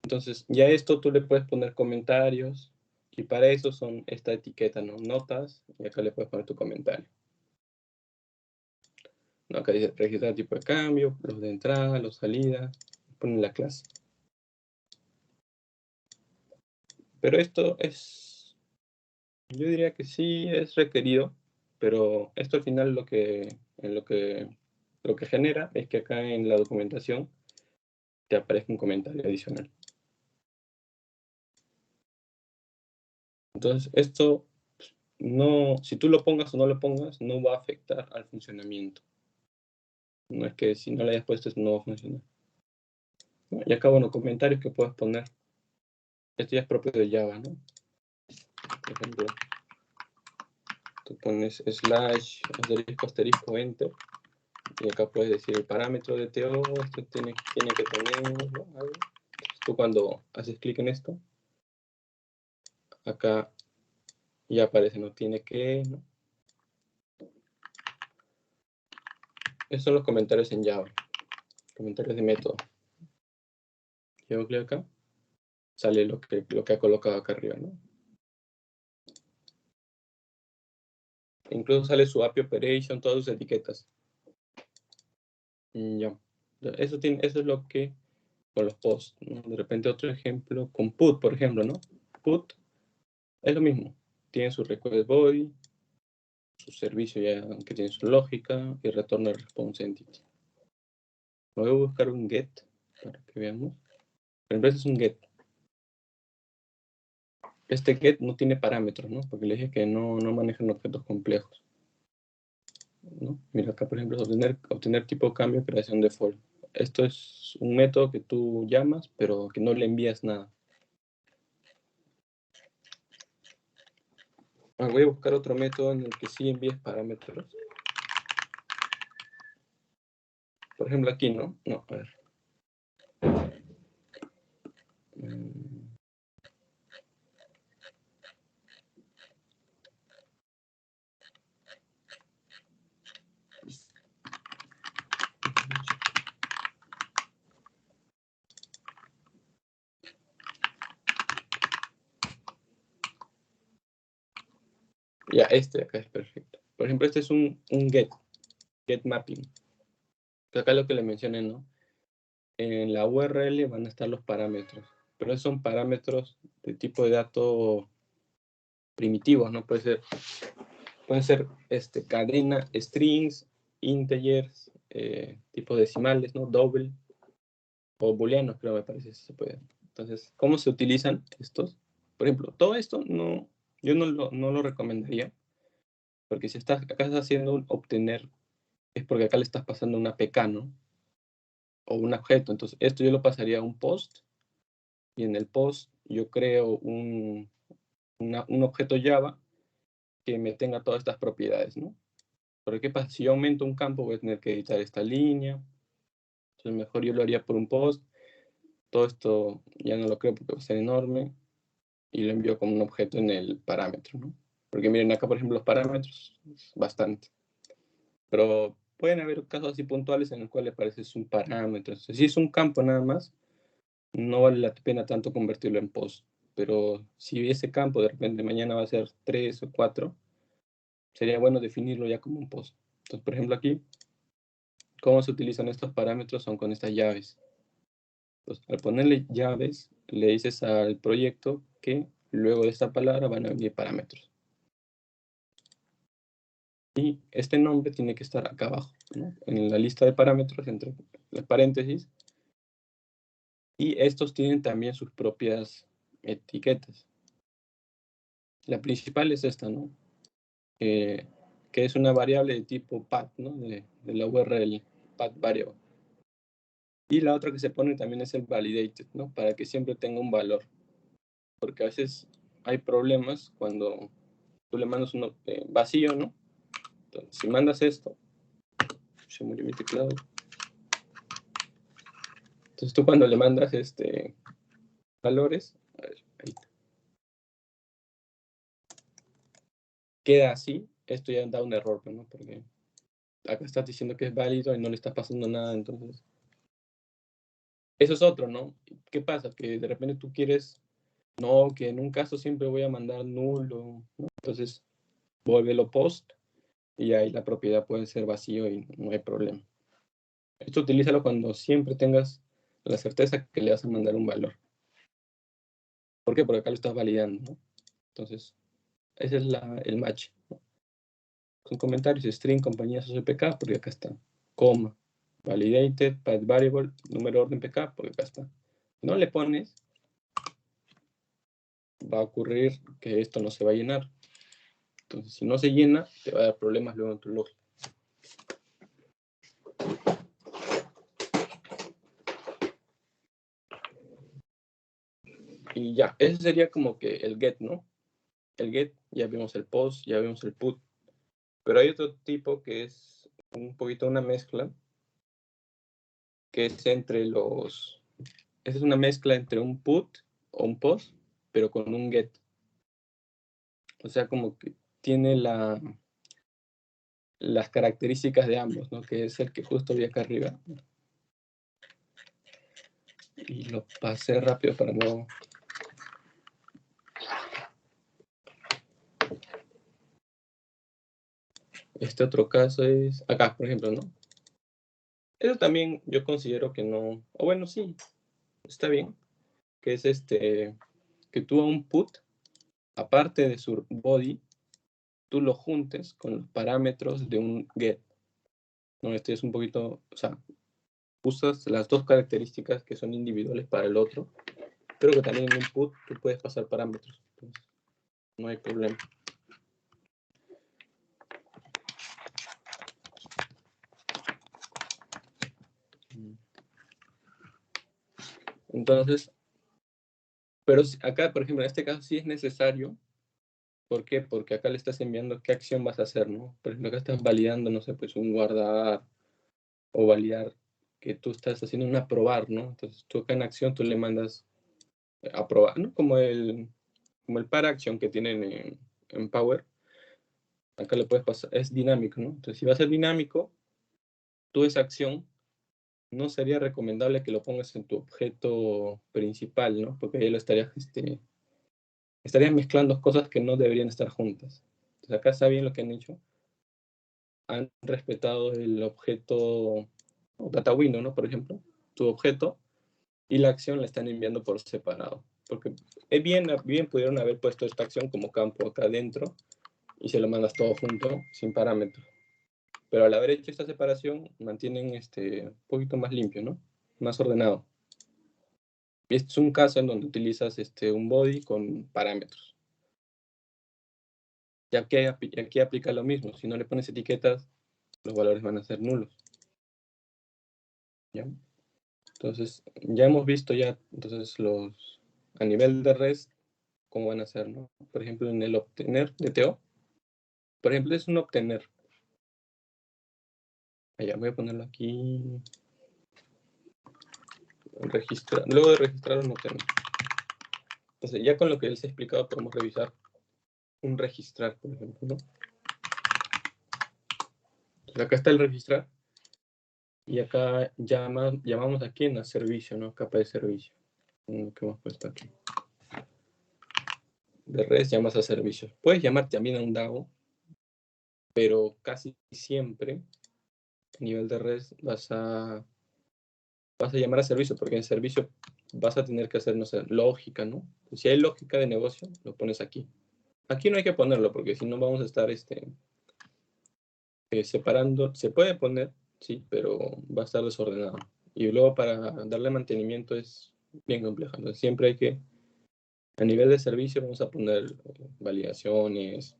Speaker 1: Entonces, ya esto tú le puedes poner comentarios y para eso son esta etiqueta, ¿no? Notas, y acá le puedes poner tu comentario. ¿No? Acá dice registrar tipo de cambio, los de entrada, los de salida, ponen la clase. Pero esto es Yo diría que sí es requerido, pero esto al final lo que genera es que acá en la documentación te aparezca un comentario adicional. Entonces, esto no, si tú lo pongas o no lo pongas, no va a afectar al funcionamiento. No es que si no le hayas puesto, esto no va a funcionar. Y acá, bueno, comentarios que puedes poner. Esto ya es propio de Java, ¿no? Por ejemplo, tú pones slash, asterisco, enter, y acá puedes decir el parámetro de TO, esto tiene que tener, ¿no? Entonces, tú cuando haces clic en esto, acá ya aparece, no tiene que, ¿no? Estos son los comentarios en Java, comentarios de método. Yo clic acá, sale lo que ha colocado acá arriba, ¿no? Incluso sale su API Operation, todas sus etiquetas. Ya. Eso es lo que con los posts, ¿no? De repente otro ejemplo, con put, por ejemplo, ¿no? Put es lo mismo. Tiene su request body, su servicio ya que tiene su lógica y retorna el response entity. Voy a buscar un get para que veamos. Pero en vez es un get. Este get no tiene parámetros, ¿no? Porque le dije que no manejan objetos complejos, ¿no? Mira acá, por ejemplo, obtener tipo cambio, creación default. Esto es un método que tú llamas, pero que no le envías nada. Voy a buscar otro método en el que sí envíes parámetros. Por ejemplo, aquí, ¿no? No, a ver. Ya, este de acá es perfecto. Por ejemplo, este es un get mapping. Que acá lo que le mencioné, ¿no? En la URL van a estar los parámetros, pero esos son parámetros de tipo de dato primitivos, ¿no? Pueden ser cadena, strings, integers, tipos decimales, ¿no? Double o booleanos, creo me parece si se puede. Entonces, ¿cómo se utilizan estos? Por ejemplo, todo esto yo no lo recomendaría, porque si acá estás haciendo un obtener, es porque acá le estás pasando una APK, ¿no? O un objeto. Entonces, esto yo lo pasaría a un post, y en el post yo creo un objeto Java que me tenga todas estas propiedades, ¿no? Porque ¿qué pasa? Si yo aumento un campo, voy a tener que editar esta línea. Entonces, mejor yo lo haría por un post. Todo esto ya no lo creo porque va a ser enorme. Y lo envío como un objeto en el parámetro, ¿no? Porque miren, acá, por ejemplo, los parámetros, es bastante. Pero pueden haber casos así puntuales en los cuales aparece un parámetro. Entonces, si es un campo nada más, no vale la pena tanto convertirlo en post. Pero si ese campo de repente mañana va a ser 3 o 4, sería bueno definirlo ya como un post. Entonces, por ejemplo, aquí, ¿cómo se utilizan estos parámetros? Son con estas llaves. Entonces, al ponerle llaves, le dices al proyecto que luego de esta palabra van a venir parámetros. Y este nombre tiene que estar acá abajo, ¿no? En la lista de parámetros, entre las paréntesis. Y estos tienen también sus propias etiquetas. La principal es esta, ¿no? Que es una variable de tipo path, ¿no? De la URL, path variable. Y la otra que se pone también es el validated, ¿no? Para que siempre tenga un valor. Porque a veces hay problemas cuando tú le mandas uno vacío, ¿no? Entonces, si mandas esto, se murió mi teclado. Entonces tú cuando le mandas valores, a ver, ahí queda así, esto ya da un error, ¿no? Porque acá estás diciendo que es válido y no le está pasando nada, entonces. Eso es otro, ¿no? ¿Qué pasa? Que de repente tú quieres, no, que en un caso siempre voy a mandar nulo, ¿no? Entonces, vuélvelo post y ahí la propiedad puede ser vacío y no hay problema. Esto utilízalo cuando siempre tengas la certeza que le vas a mandar un valor. ¿Por qué? Porque acá lo estás validando, ¿no? Entonces, ese es el match, ¿no? Con comentarios, string, compañía, socio PK, porque acá está. Coma, validated, path variable, número orden PK, porque acá está. No le pones, va a ocurrir que esto no se va a llenar. Entonces, si no se llena, te va a dar problemas luego en tu lógica. Y ya, ese sería como que el get, ¿no? El get, ya vimos el post, ya vimos el put. Pero hay otro tipo que es un poquito una mezcla, que es entre los... Esa es una mezcla entre un put o un post, pero con un get. O sea, como que tiene las características de ambos, ¿no? Que es el que justo vi acá arriba. Y lo pasé rápido para no... Este otro caso es acá, por ejemplo, ¿no? Eso también yo considero que no... O bueno, sí, está bien. Que es que tú a un put, aparte de su body, tú lo juntes con los parámetros de un get. ¿No? Este es un poquito... O sea, usas las dos características que son individuales para el otro, pero que también en un put tú puedes pasar parámetros. Entonces, no hay problema. Entonces, pero acá, por ejemplo, en este caso sí es necesario. ¿Por qué? Porque acá le estás enviando qué acción vas a hacer, ¿no? Por ejemplo, acá estás validando, no sé, pues un guardar o validar que tú estás haciendo un aprobar, ¿no? Entonces tú acá en acción tú le mandas aprobar, ¿no? Como el para acción que tienen en Power. Acá le puedes pasar, es dinámico, ¿no? Entonces si va a ser dinámico, tú esa acción no sería recomendable que lo pongas en tu objeto principal, ¿no? Porque ahí lo estarías mezclando cosas que no deberían estar juntas. Entonces acá está bien lo que han hecho. Han respetado el objeto o data window, ¿no? Por ejemplo, tu objeto y la acción la están enviando por separado. Porque bien pudieron haber puesto esta acción como campo acá adentro y se lo mandas todo junto sin parámetros. Pero al haber hecho esta separación, mantienen un poquito más limpio, ¿no? Más ordenado. Y este es un caso en donde utilizas un body con parámetros. Ya que aquí aplica lo mismo. Si no le pones etiquetas, los valores van a ser nulos. ¿Ya? Entonces, ya hemos visto entonces a nivel de REST, cómo van a ser, ¿no? Por ejemplo, en el obtener DTO, por ejemplo, es un obtener. Allá voy a ponerlo aquí. Luego de registrar un obtener. Entonces, ya con lo que les he explicado, podemos revisar un registrar, por ejemplo, ¿no? Entonces, acá está el registrar. Y acá llamamos aquí en el servicio, ¿no? Capa de servicio. Que hemos puesto aquí. De REST llamas a servicios. Puedes llamar también a un DAO, pero casi siempre a nivel de REST vas a llamar a servicio, porque en servicio vas a tener que hacer, no sé, lógica, ¿no? Si hay lógica de negocio, lo pones aquí. Aquí no hay que ponerlo, porque si no vamos a estar separando. Se puede poner, sí, pero va a estar desordenado. Y luego para darle mantenimiento es bien complejo. Entonces siempre hay que, a nivel de servicio, vamos a poner validaciones,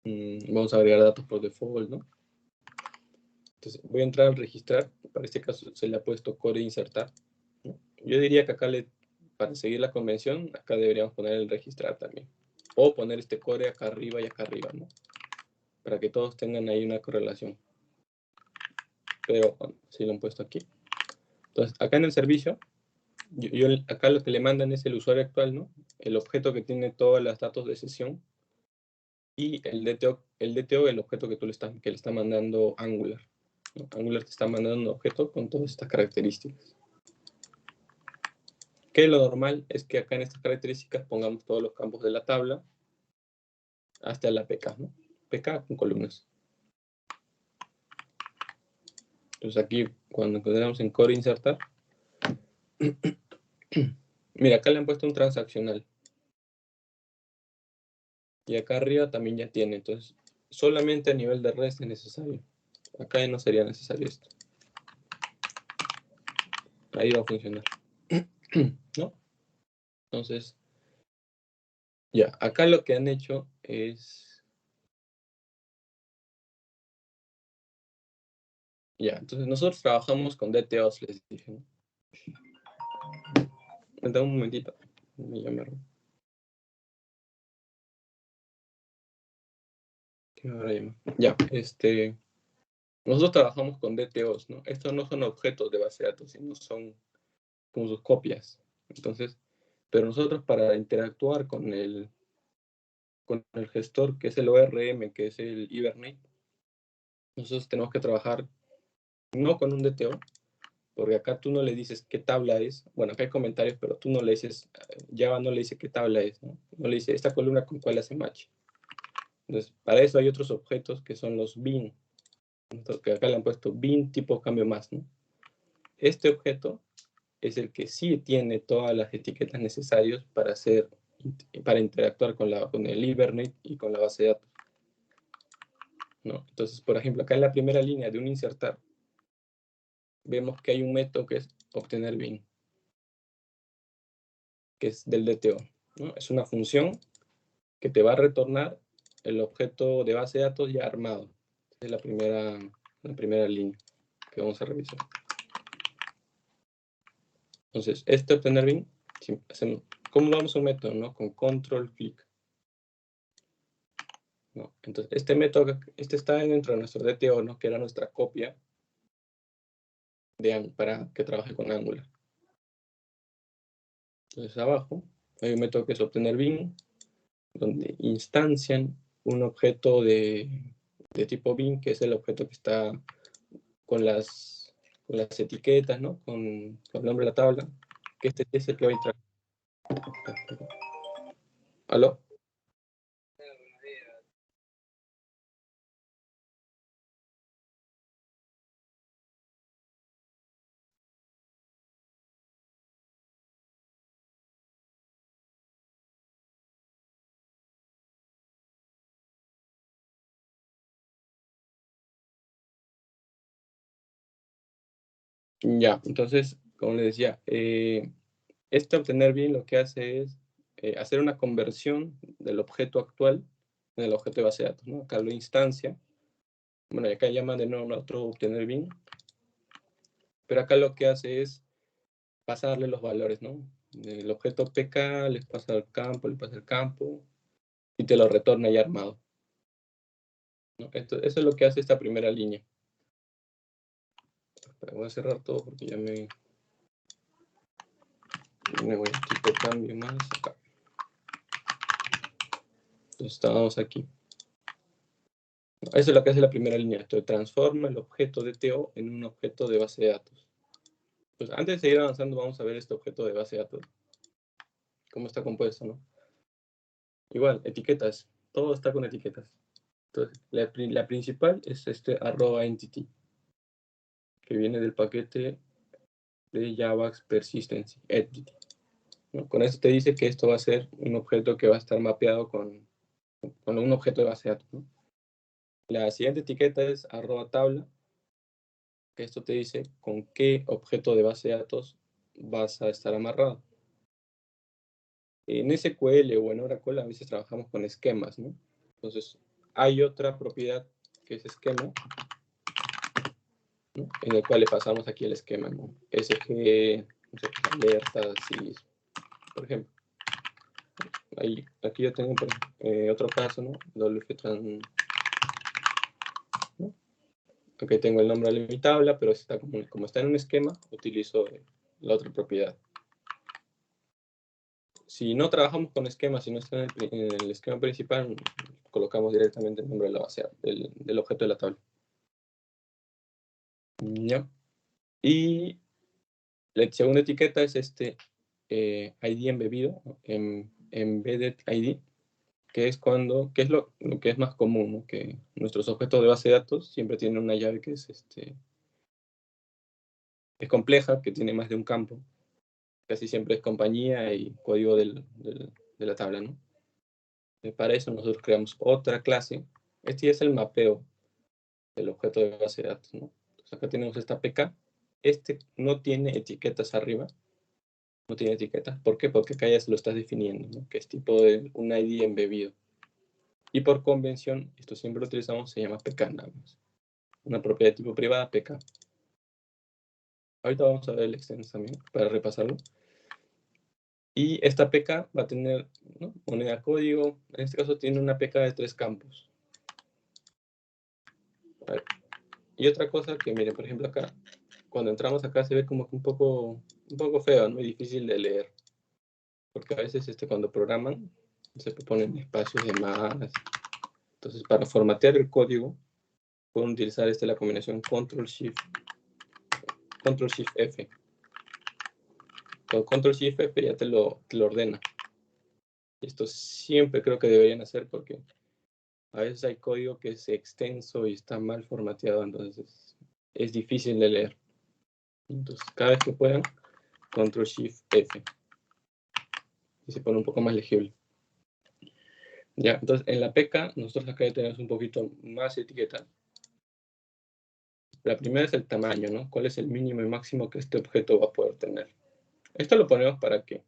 Speaker 1: vamos a agregar datos por default, ¿no? Entonces voy a entrar al registrar. Para este caso se le ha puesto core insertar, ¿no? Yo diría que acá para seguir la convención, acá deberíamos poner el registrar también. O poner este core acá arriba y acá arriba, ¿no? Para que todos tengan ahí una correlación. Pero bueno, sí lo han puesto aquí. Entonces, acá en el servicio, acá lo que le mandan es el usuario actual, ¿no? El objeto que tiene todos los datos de sesión. Y el DTO, el objeto que le está mandando Angular, ¿no? Angular te está mandando un objeto con todas estas características. Que lo normal es que acá en estas características pongamos todos los campos de la tabla hasta la PK, ¿no? PK con columnas. Entonces aquí, cuando encontramos en core insertar, mira, acá le han puesto un transaccional. Y acá arriba también ya tiene. Entonces, solamente a nivel de REST es necesario. Acá ya no sería necesario esto. Ahí va a funcionar. ¿No? Entonces, ya, acá lo que han hecho es... Ya, entonces nosotros trabajamos con DTOs, les dije, ¿no? Me da un momentito. Me llamaron. ¿Qué me habrá llamado? Ya, nosotros trabajamos con DTOs, ¿no? Estos no son objetos de base de datos, sino son como sus copias. Entonces, pero nosotros para interactuar con el gestor, que es el ORM, que es el Hibernate, nosotros tenemos que trabajar no con un DTO, porque acá tú no le dices qué tabla es. Bueno, acá hay comentarios, pero tú no le dices, Java no le dice qué tabla es, ¿no? No le dice esta columna con cuál hace match. Entonces, para eso hay otros objetos que son los bin, que acá le han puesto bin tipo cambio más, ¿no? Este objeto es el que sí tiene todas las etiquetas necesarias para interactuar con el Hibernate y con la base de datos, ¿no? Entonces, por ejemplo, acá en la primera línea de un insertar, vemos que hay un método que es obtener bin, que es del DTO, ¿no? Es una función que te va a retornar el objeto de base de datos ya armado. Esa es la primera línea que vamos a revisar. Entonces, obtener bin, ¿cómo vamos a un método, no? Con control click. ¿No? Entonces, este método, está dentro de nuestro DTO, ¿no? Que era nuestra copia para que trabaje con Angular. Entonces, abajo hay un método que es obtener bin, donde instancian un objeto de tipo bin, que es el objeto que está con las etiquetas, ¿no? Con el nombre de la tabla, que este es el que va a entrar. ¿Aló? Ya, entonces, como les decía, obtener bin lo que hace es hacer una conversión del objeto actual en el objeto de base de datos, ¿no? Acá lo instancia. Bueno, y acá llaman de nuevo otro obtener bin. Pero acá lo que hace es pasarle los valores, ¿no? El objeto PK les pasa al campo, le pasa el campo y te lo retorna ya armado, ¿no? Eso es lo que hace esta primera línea. Pero voy a cerrar todo porque ya me voy a tipo cambio más acá. Entonces estábamos aquí. Eso es lo que hace la primera línea. Esto transforma el objeto DTO en un objeto de base de datos. Pues antes de seguir avanzando, vamos a ver este objeto de base de datos. Cómo está compuesto, ¿no? Igual, etiquetas. Todo está con etiquetas. Entonces, la principal es @entity, que viene del paquete de Javax Persistence Entity, ¿no? Con eso te dice que esto va a ser un objeto que va a estar mapeado con un objeto de base de datos, ¿no? La siguiente etiqueta es @tabla, que esto te dice con qué objeto de base de datos vas a estar amarrado. En SQL o en Oracle a veces trabajamos con esquemas, ¿no? Entonces, hay otra propiedad que es esquema, ¿no? En el cual le pasamos aquí el esquema, ¿no? SG, no sé, alertas, y, por ejemplo. Aquí yo tengo otro caso, ¿no? WFTran, ¿no? Aquí tengo el nombre de mi tabla, pero está como está en un esquema, utilizo la otra propiedad. Si no trabajamos con esquemas, si no está en el esquema principal, colocamos directamente el nombre de la base del objeto de la tabla. ¿Ya? Y la segunda etiqueta es ID embebido, embedded ID, que es lo que es más común, ¿no? Que nuestros objetos de base de datos siempre tienen una llave que es compleja, que tiene más de un campo. Casi siempre es compañía y código de la tabla, ¿no? Para eso nosotros creamos otra clase. Este ya es el mapeo del objeto de base de datos, ¿no? Entonces acá tenemos esta PK. Este no tiene etiquetas arriba. No tiene etiquetas. ¿Por qué? Porque acá ya se lo estás definiendo, ¿no? Que es tipo de un ID embebido. Y por convención, esto siempre lo utilizamos, se llama PK nada más. Una propiedad de tipo privada, PK. Ahorita vamos a ver el extenso también, para repasarlo. Y esta PK va a tener, ¿no?, moneda código. En este caso tiene una PK de 3 campos. Vale. Y otra cosa que, miren, por ejemplo acá, cuando entramos acá se ve como que un poco feo, ¿no? Y difícil de leer. Porque a veces cuando programan se ponen espacios de más. Entonces, para formatear el código, pueden utilizar la combinación Ctrl-Shift-F. Con Ctrl-Shift-F ya te lo ordena. Esto siempre creo que deberían hacer porque a veces hay código que es extenso y está mal formateado, entonces es difícil de leer. Entonces, cada vez que puedan, Ctrl-Shift-F. Y se pone un poco más legible. Ya, entonces en la PK, nosotros acá ya tenemos un poquito más etiquetas. La primera es el tamaño, ¿no? ¿Cuál es el mínimo y máximo que este objeto va a poder tener? Esto lo ponemos para que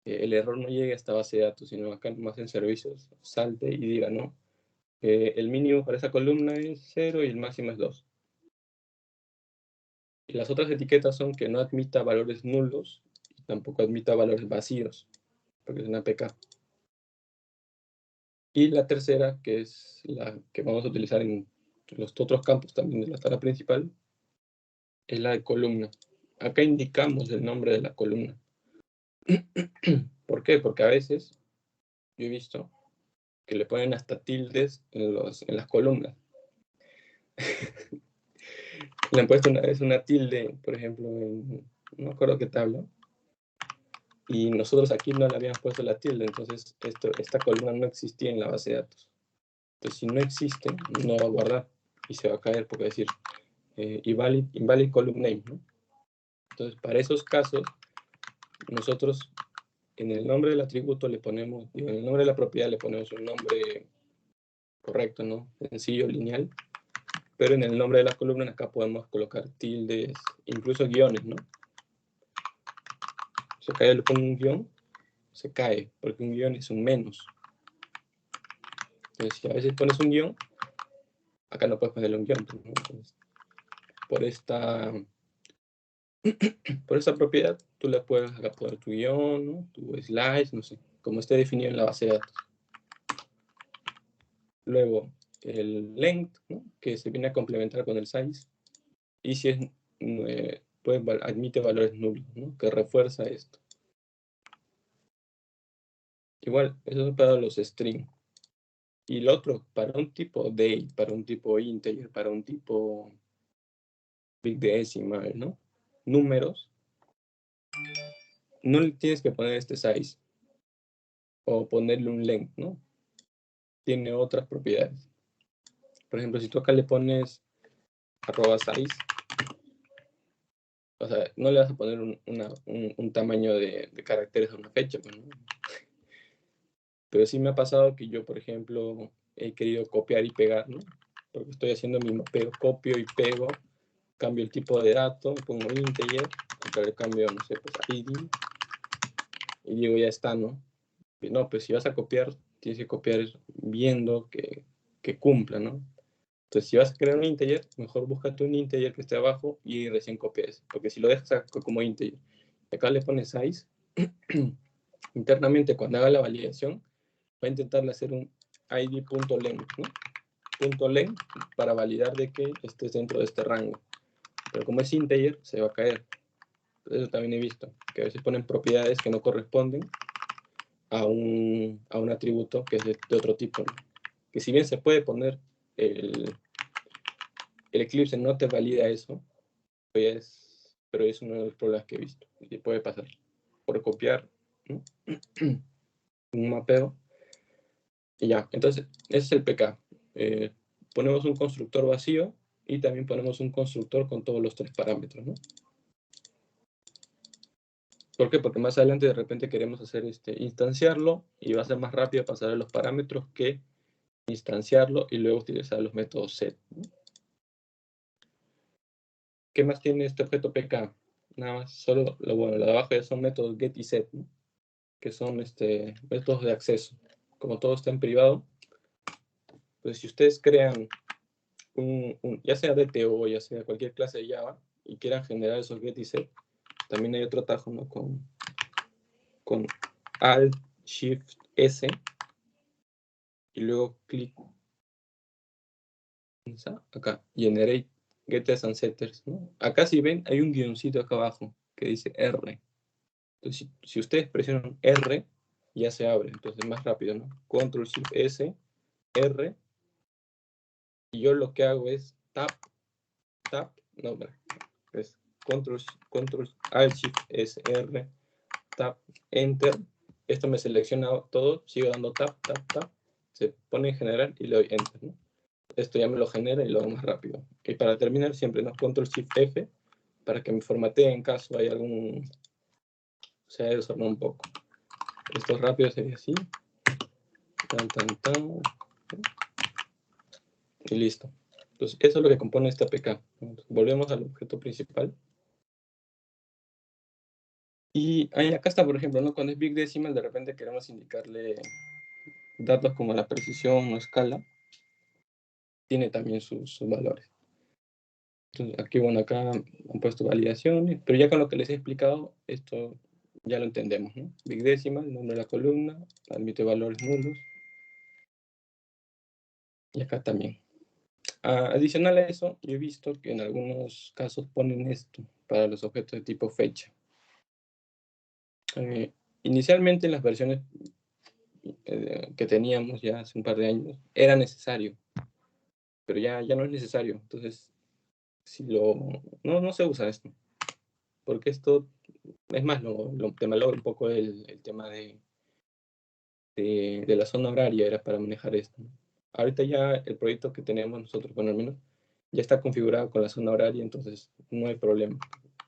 Speaker 1: el error no llegue a esta base de datos, sino acá más en servicios, salte y diga, ¿no? El mínimo para esa columna es 0 y el máximo es 2. Y las otras etiquetas son que no admita valores nulos y tampoco admita valores vacíos, porque es una PK. Y la tercera, que es la que vamos a utilizar en los otros campos también de la tabla principal, es la de columna. Acá indicamos el nombre de la columna. ¿Por qué? Porque a veces yo he visto que le ponen hasta tildes en las columnas. Le han puesto una vez una tilde, por ejemplo, no me acuerdo qué tabla, y nosotros aquí no le habíamos puesto la tilde, entonces esta columna no existía en la base de datos. Entonces, si no existe, no va a guardar y se va a caer, porque va a decir invalid column name, ¿no? Entonces, para esos casos, nosotros en el nombre del atributo le ponemos, en el nombre de la propiedad le ponemos un nombre correcto, ¿no? Sencillo, lineal. Pero en el nombre de la columna acá podemos colocar tildes, incluso guiones, ¿no? Si acá yo le pongo un guión, se cae, porque un guión es un menos. Entonces, si a veces pones un guión, acá no puedes ponerle un guión, ¿no? Entonces, por esta propiedad, tú le puedes acá poner tu guión, ¿no?, tu slice, no sé, como esté definido en la base de datos. Luego, el length, ¿no?, que se viene a complementar con el size. Y si admite valores nulos, ¿no?, que refuerza esto. Igual, eso es para los string. Y el otro, para un tipo date, para un tipo integer, para un tipo big decimal, ¿no?, números, no le tienes que poner este size o ponerle un length, ¿no? Tiene otras propiedades. Por ejemplo, si tú acá le pones @size, o sea, no le vas a poner un tamaño de caracteres a una fecha, ¿no? Pero sí me ha pasado que yo, por ejemplo, he querido copiar y pegar, ¿no? Porque estoy haciendo mi mapeo, copio y pego, cambio el tipo de dato, pongo integer, acá le cambio, no sé, pues a id, y digo, ya está, ¿no? Y no, pues si vas a copiar, tienes que copiar viendo que cumpla, ¿no? Entonces, si vas a crear un integer, mejor búscate un integer que esté abajo y recién copias, porque si lo dejas como integer, acá le pones size, internamente cuando haga la validación, va a intentar hacer un id.length, ¿no? .length para validar de que estés dentro de este rango. Pero como es integer, se va a caer. Eso también he visto, que a veces ponen propiedades que no corresponden a un atributo que es de otro tipo, ¿no? Que si bien se puede poner, el Eclipse no te valida eso, pues, pero es uno de los problemas que he visto. Y puede pasar por copiar, ¿no?, un mapeo. Y ya, entonces, ese es el PK. Ponemos un constructor vacío y también ponemos un constructor con todos los 3 parámetros, ¿no? ¿Por qué? Porque más adelante de repente queremos hacer instanciarlo y va a ser más rápido pasar a los parámetros que instanciarlo y luego utilizar los métodos set, ¿no? ¿Qué más tiene este objeto PK? Nada más, solo lo de abajo ya son métodos get y set, ¿no? Que son métodos de acceso. Como todo está en privado, pues si ustedes crean ya sea DTO o ya sea cualquier clase de Java y quieran generar esos get y set, también hay otro atajo, ¿no? Con Alt Shift S y luego clic acá, generate getters and setters, ¿no? Acá si ven hay un guioncito acá abajo que dice R. Entonces si ustedes presionan R ya se abre, entonces más rápido, ¿no? Control Shift S, R, y yo lo que hago es tab, no, es Control Alt Shift S, R, tab, Enter. Esto me selecciona todo, sigo dando tab, se pone en general y le doy Enter, ¿no? Esto ya me lo genera y lo hago más rápido. Y para terminar siempre, ¿no? Control Shift F para que me formatee en caso hay algún... se haya desordenado un poco. Esto rápido sería así. Y listo. Entonces, eso es lo que compone esta APK. Volvemos al objeto principal. Y acá está, por ejemplo, ¿no? Cuando es Big Decimal, de repente queremos indicarle datos como la precisión o escala. Tiene también sus valores. Entonces, aquí, bueno, acá han puesto validaciones, pero ya con lo que les he explicado, esto ya lo entendemos, ¿no? Big Decimal, nombre de la columna, admite valores nulos. Y acá también. Adicional a eso, yo he visto que en algunos casos ponen esto para los objetos de tipo fecha. Inicialmente en las versiones que teníamos ya hace un par de años, era necesario, pero ya no es necesario. Entonces, no se usa esto, porque esto, es más, te malogra un poco el tema de la zona horaria, era para manejar esto, ¿no? Ahorita ya el proyecto que tenemos nosotros, bueno, al menos, ya está configurado con la zona horaria, entonces no hay problema.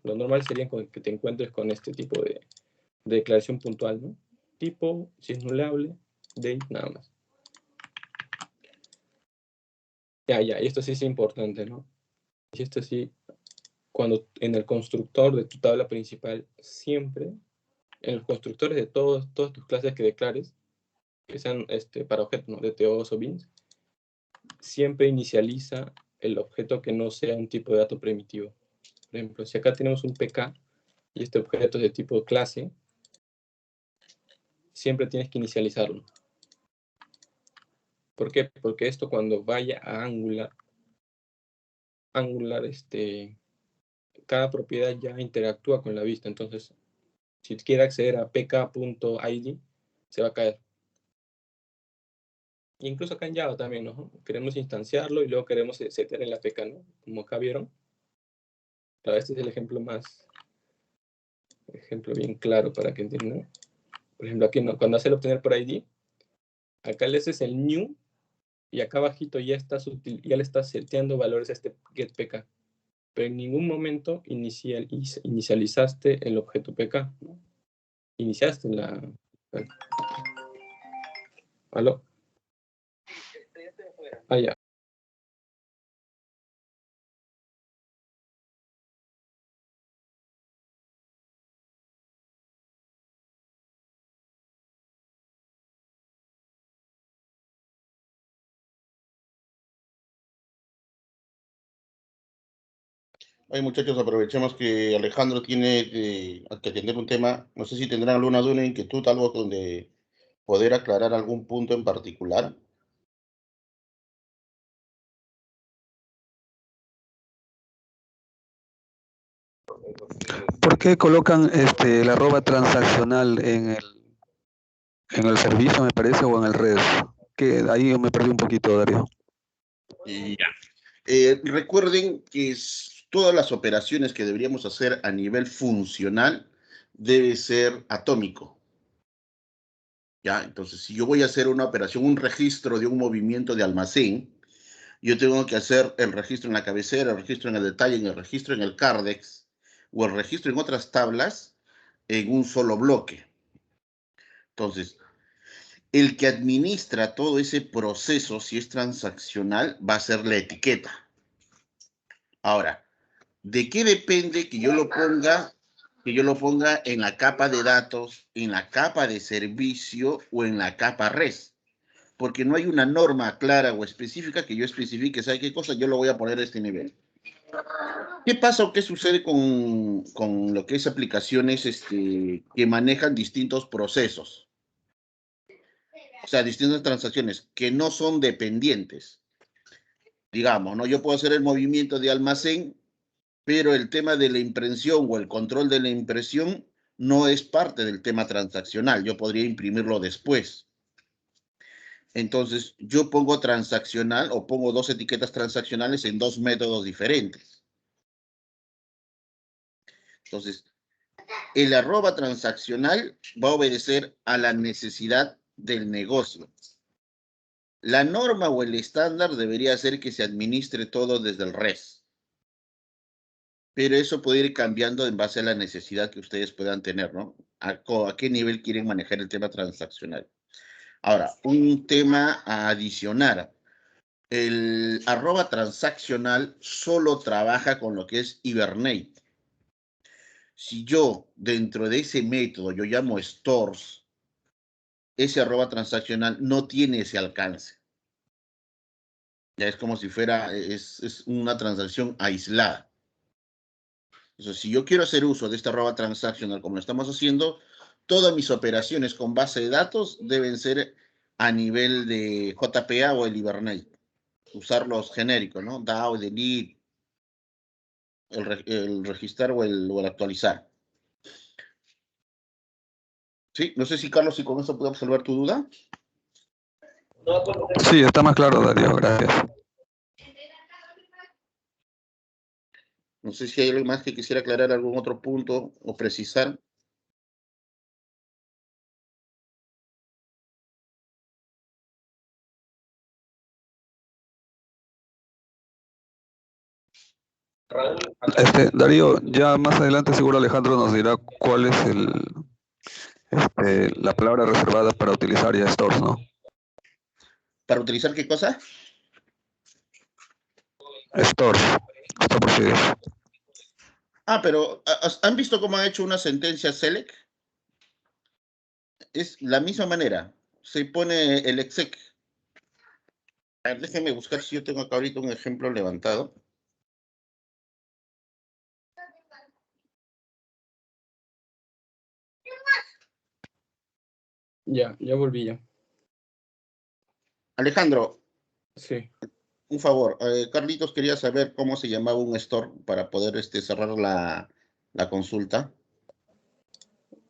Speaker 1: Lo normal sería que te encuentres con este tipo de declaración puntual, ¿no? Tipo, si es nuleable, date, nada más. Y esto sí es importante, ¿no? Y esto sí, cuando en el constructor de tu tabla principal, siempre, en los constructores de todas tus clases que declares, que sean para objetos, ¿no? DTOs o bins, siempre inicializa el objeto que no sea un tipo de dato primitivo. Por ejemplo, si acá tenemos un PK y este objeto es de tipo clase, siempre tienes que inicializarlo. ¿Por qué? Porque esto cuando vaya a Angular, cada propiedad ya interactúa con la vista. Entonces, si quiere acceder a pk.id, se va a caer. E incluso acá en Java también, ¿no? Queremos instanciarlo y luego queremos setear en la pk, ¿no? Como acá vieron. Claro, este es el ejemplo bien claro para que entiendan. Por ejemplo, aquí no, cuando hace el obtener por ID, acá le haces el new y acá abajito ya le estás seteando valores a este getPK. Pero en ningún momento inicializaste el objeto PK, ¿no? Iniciaste ¿Aló? Ya.
Speaker 4: Ay, muchachos, aprovechemos que Alejandro tiene que atender un tema. No sé si tendrán alguna duda, inquietud, algo donde poder aclarar algún punto en particular.
Speaker 3: ¿Por qué colocan el arroba transaccional en el servicio, me parece, o en el res? Que ahí yo me perdí un poquito, Darío.
Speaker 4: Recuerden que todas las operaciones que deberíamos hacer a nivel funcional debe ser atómico. ¿Ya? Entonces, si yo voy a hacer una operación, un registro de un movimiento de almacén, yo tengo que hacer el registro en la cabecera, el registro en el detalle, en el registro en el Cardex o el registro en otras tablas. en un solo bloque. Entonces, el que administra todo ese proceso, si es transaccional, va a ser la etiqueta. Ahora, ¿de qué depende que yo lo ponga en la capa de datos, en la capa de servicio o en la capa REST? Porque no hay una norma clara o específica que yo especifique, ¿sabe qué cosa? Yo lo voy a poner a este nivel. ¿Qué pasa o qué sucede con lo que es aplicaciones que manejan distintos procesos? O sea, distintas transacciones que no son dependientes. Digamos, ¿no? Yo puedo hacer el movimiento de almacén, pero el tema de la impresión o el control de la impresión no es parte del tema transaccional. Yo podría imprimirlo después. Entonces, yo pongo transaccional o pongo dos etiquetas transaccionales en dos métodos diferentes. Entonces, el arroba transaccional va a obedecer a la necesidad del negocio. La norma o el estándar debería ser que se administre todo desde el REST. Pero eso puede ir cambiando en base a la necesidad que ustedes puedan tener, ¿no? A qué nivel quieren manejar el tema transaccional. Ahora, un tema a adicionar. El arroba transaccional solo trabaja con lo que es Hibernate. Si yo, dentro de ese método, yo llamo stores, ese arroba transaccional no tiene ese alcance. Ya es como si fuera, es una transacción aislada. Entonces, si yo quiero hacer uso de esta arroba transaccional como lo estamos haciendo, todas mis operaciones con base de datos deben ser a nivel de JPA o el Hibernate. Usar los genéricos, ¿no? DAO, delete, el registrar o el actualizar. Sí, no sé si Carlos, si con eso puedo resolver tu duda.
Speaker 3: Sí, está más claro, Darío, gracias.
Speaker 4: No sé si hay algo más que quisiera aclarar, algún otro punto o precisar.
Speaker 3: Darío, ya más adelante seguro Alejandro nos dirá cuál es la palabra reservada para utilizar ya stores, ¿no?
Speaker 4: ¿Para utilizar qué cosa?
Speaker 3: Stores, store procedures.
Speaker 4: Pero ¿han visto cómo ha hecho una sentencia select? Es la misma manera. Se pone el exec. A ver, déjenme buscar si yo tengo acá ahorita un ejemplo levantado.
Speaker 1: Ya volví ya.
Speaker 4: Alejandro,
Speaker 1: Sí.
Speaker 4: un favor. Carlitos quería saber cómo se llamaba un store para poder cerrar la consulta.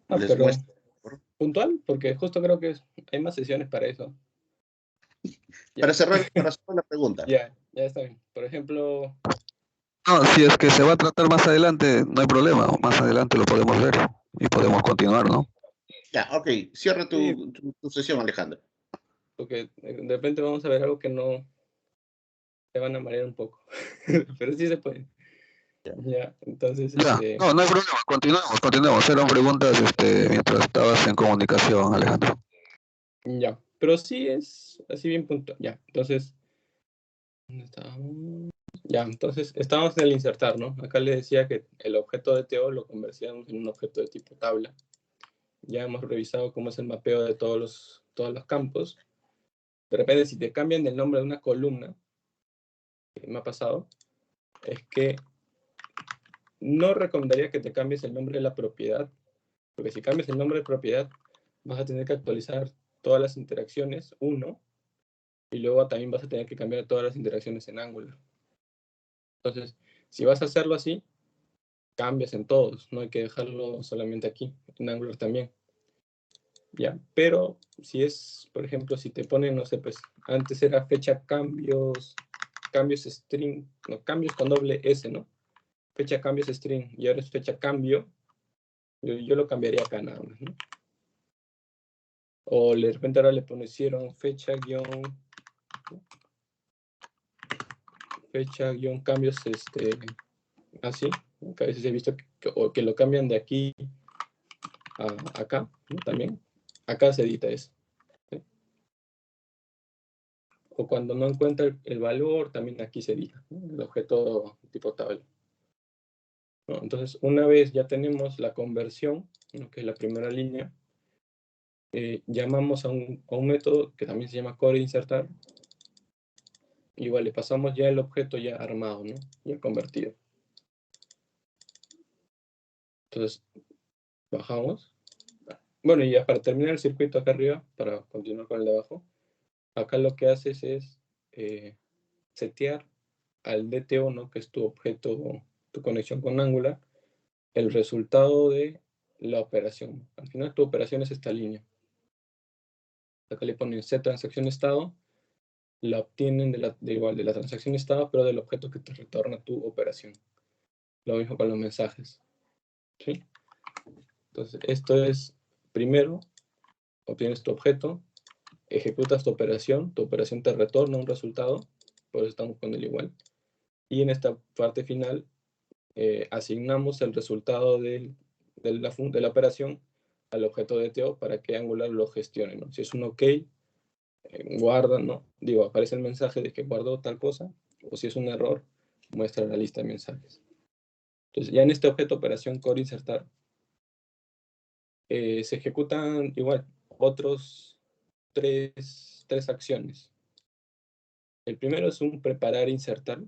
Speaker 4: Les
Speaker 1: Pero
Speaker 4: muestro.
Speaker 1: puntual, porque justo creo que hay más sesiones para eso.
Speaker 4: Para cerrar la pregunta.
Speaker 1: Ya está bien. Por ejemplo,
Speaker 3: No, si es que se va a tratar más adelante, no hay problema. Más adelante lo podemos ver y podemos continuar, ¿no?
Speaker 4: Ya, ok. Cierra
Speaker 1: sí,
Speaker 4: tu sesión, Alejandro.
Speaker 1: porque de repente vamos a ver algo que no te van a marear un poco. Pero sí se puede. Ya, entonces,
Speaker 3: Ya, no hay problema. Continuemos. Eran preguntas mientras estabas en comunicación, Alejandro.
Speaker 1: ya. Pero sí es así bien puntual. Ya, entonces, ¿dónde estábamos? Ya, entonces estábamos en el insertar, ¿no? Acá le decía que el objeto de TO lo convertíamos en un objeto de tipo tabla. Ya hemos revisado cómo es el mapeo de todos los campos. De repente, si te cambian el nombre de una columna, que me ha pasado, es que no recomendaría que te cambies el nombre de la propiedad, porque si cambias el nombre de propiedad, vas a tener que actualizar todas las interacciones, y luego también vas a tener que cambiar todas las interacciones en Angular. Entonces, si vas a hacerlo así, cambias en todos, no hay que dejarlo solamente aquí, en Angular también. Ya, pero si es, por ejemplo, si te ponen, no sé, pues antes era fecha cambios string, no, cambios con doble S, ¿no? Fecha cambios string, y ahora es fecha cambio, yo lo cambiaría acá nada más, ¿no? O de repente ahora le pusieron fecha guión cambios, así, que a veces he visto que lo cambian de aquí acá, ¿no? También. Acá se edita eso. ¿Sí? O cuando no encuentra el valor, también aquí se edita, ¿no? El objeto tipo tabla. ¿No? Entonces, una vez ya tenemos la conversión, ¿no? Que es la primera línea, llamamos a un método que también se llama core_insertar. Igual le pasamos ya el objeto ya armado, ¿no? Ya convertido. Entonces, bajamos. Bueno, y ya para terminar el circuito acá arriba, para continuar con el de abajo, acá lo que haces es setear al DTO, ¿no? Que es tu objeto, tu conexión con Angular, el resultado de la operación. Al final tu operación es esta línea. Acá le ponen set transacción estado, la obtienen de la transacción estado, pero del objeto que te retorna tu operación. Lo mismo con los mensajes. ¿Sí? Entonces, esto es, primero, obtienes tu objeto, ejecutas tu operación te retorna un resultado, por eso estamos con el igual. Y en esta parte final, asignamos el resultado de la operación al objeto DTO para que Angular lo gestione, ¿no? Si es un OK, guarda, ¿no? Digo, aparece el mensaje de que guardó tal cosa, o si es un error, muestra la lista de mensajes. Entonces, ya en este objeto operación core_insertar, se ejecutan igual otros tres acciones. El primero es un preparar_insertar,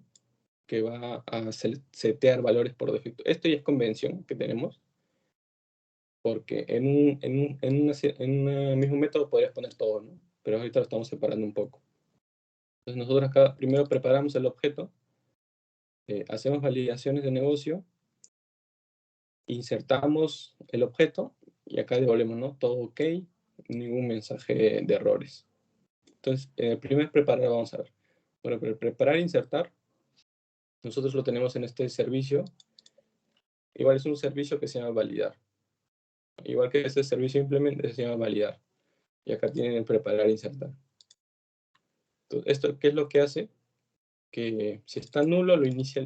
Speaker 1: que va a setear valores por defecto. Esto ya es convención que tenemos, porque en un mismo método podrías poner todo, ¿no? Pero ahorita lo estamos separando un poco. Entonces nosotros acá primero preparamos el objeto, hacemos validaciones de negocio, insertamos el objeto y acá devolvemos, ¿no? Todo OK, ningún mensaje de errores. Entonces, en el primer preparar vamos a ver. Bueno, pero el preparar e insertar, nosotros lo tenemos en este servicio. Igual es un servicio que se llama validar. Igual que este servicio implementa, se llama validar. Y acá tienen el preparar e insertar. Entonces, ¿esto qué es lo que hace? Que si está nulo, lo inicia,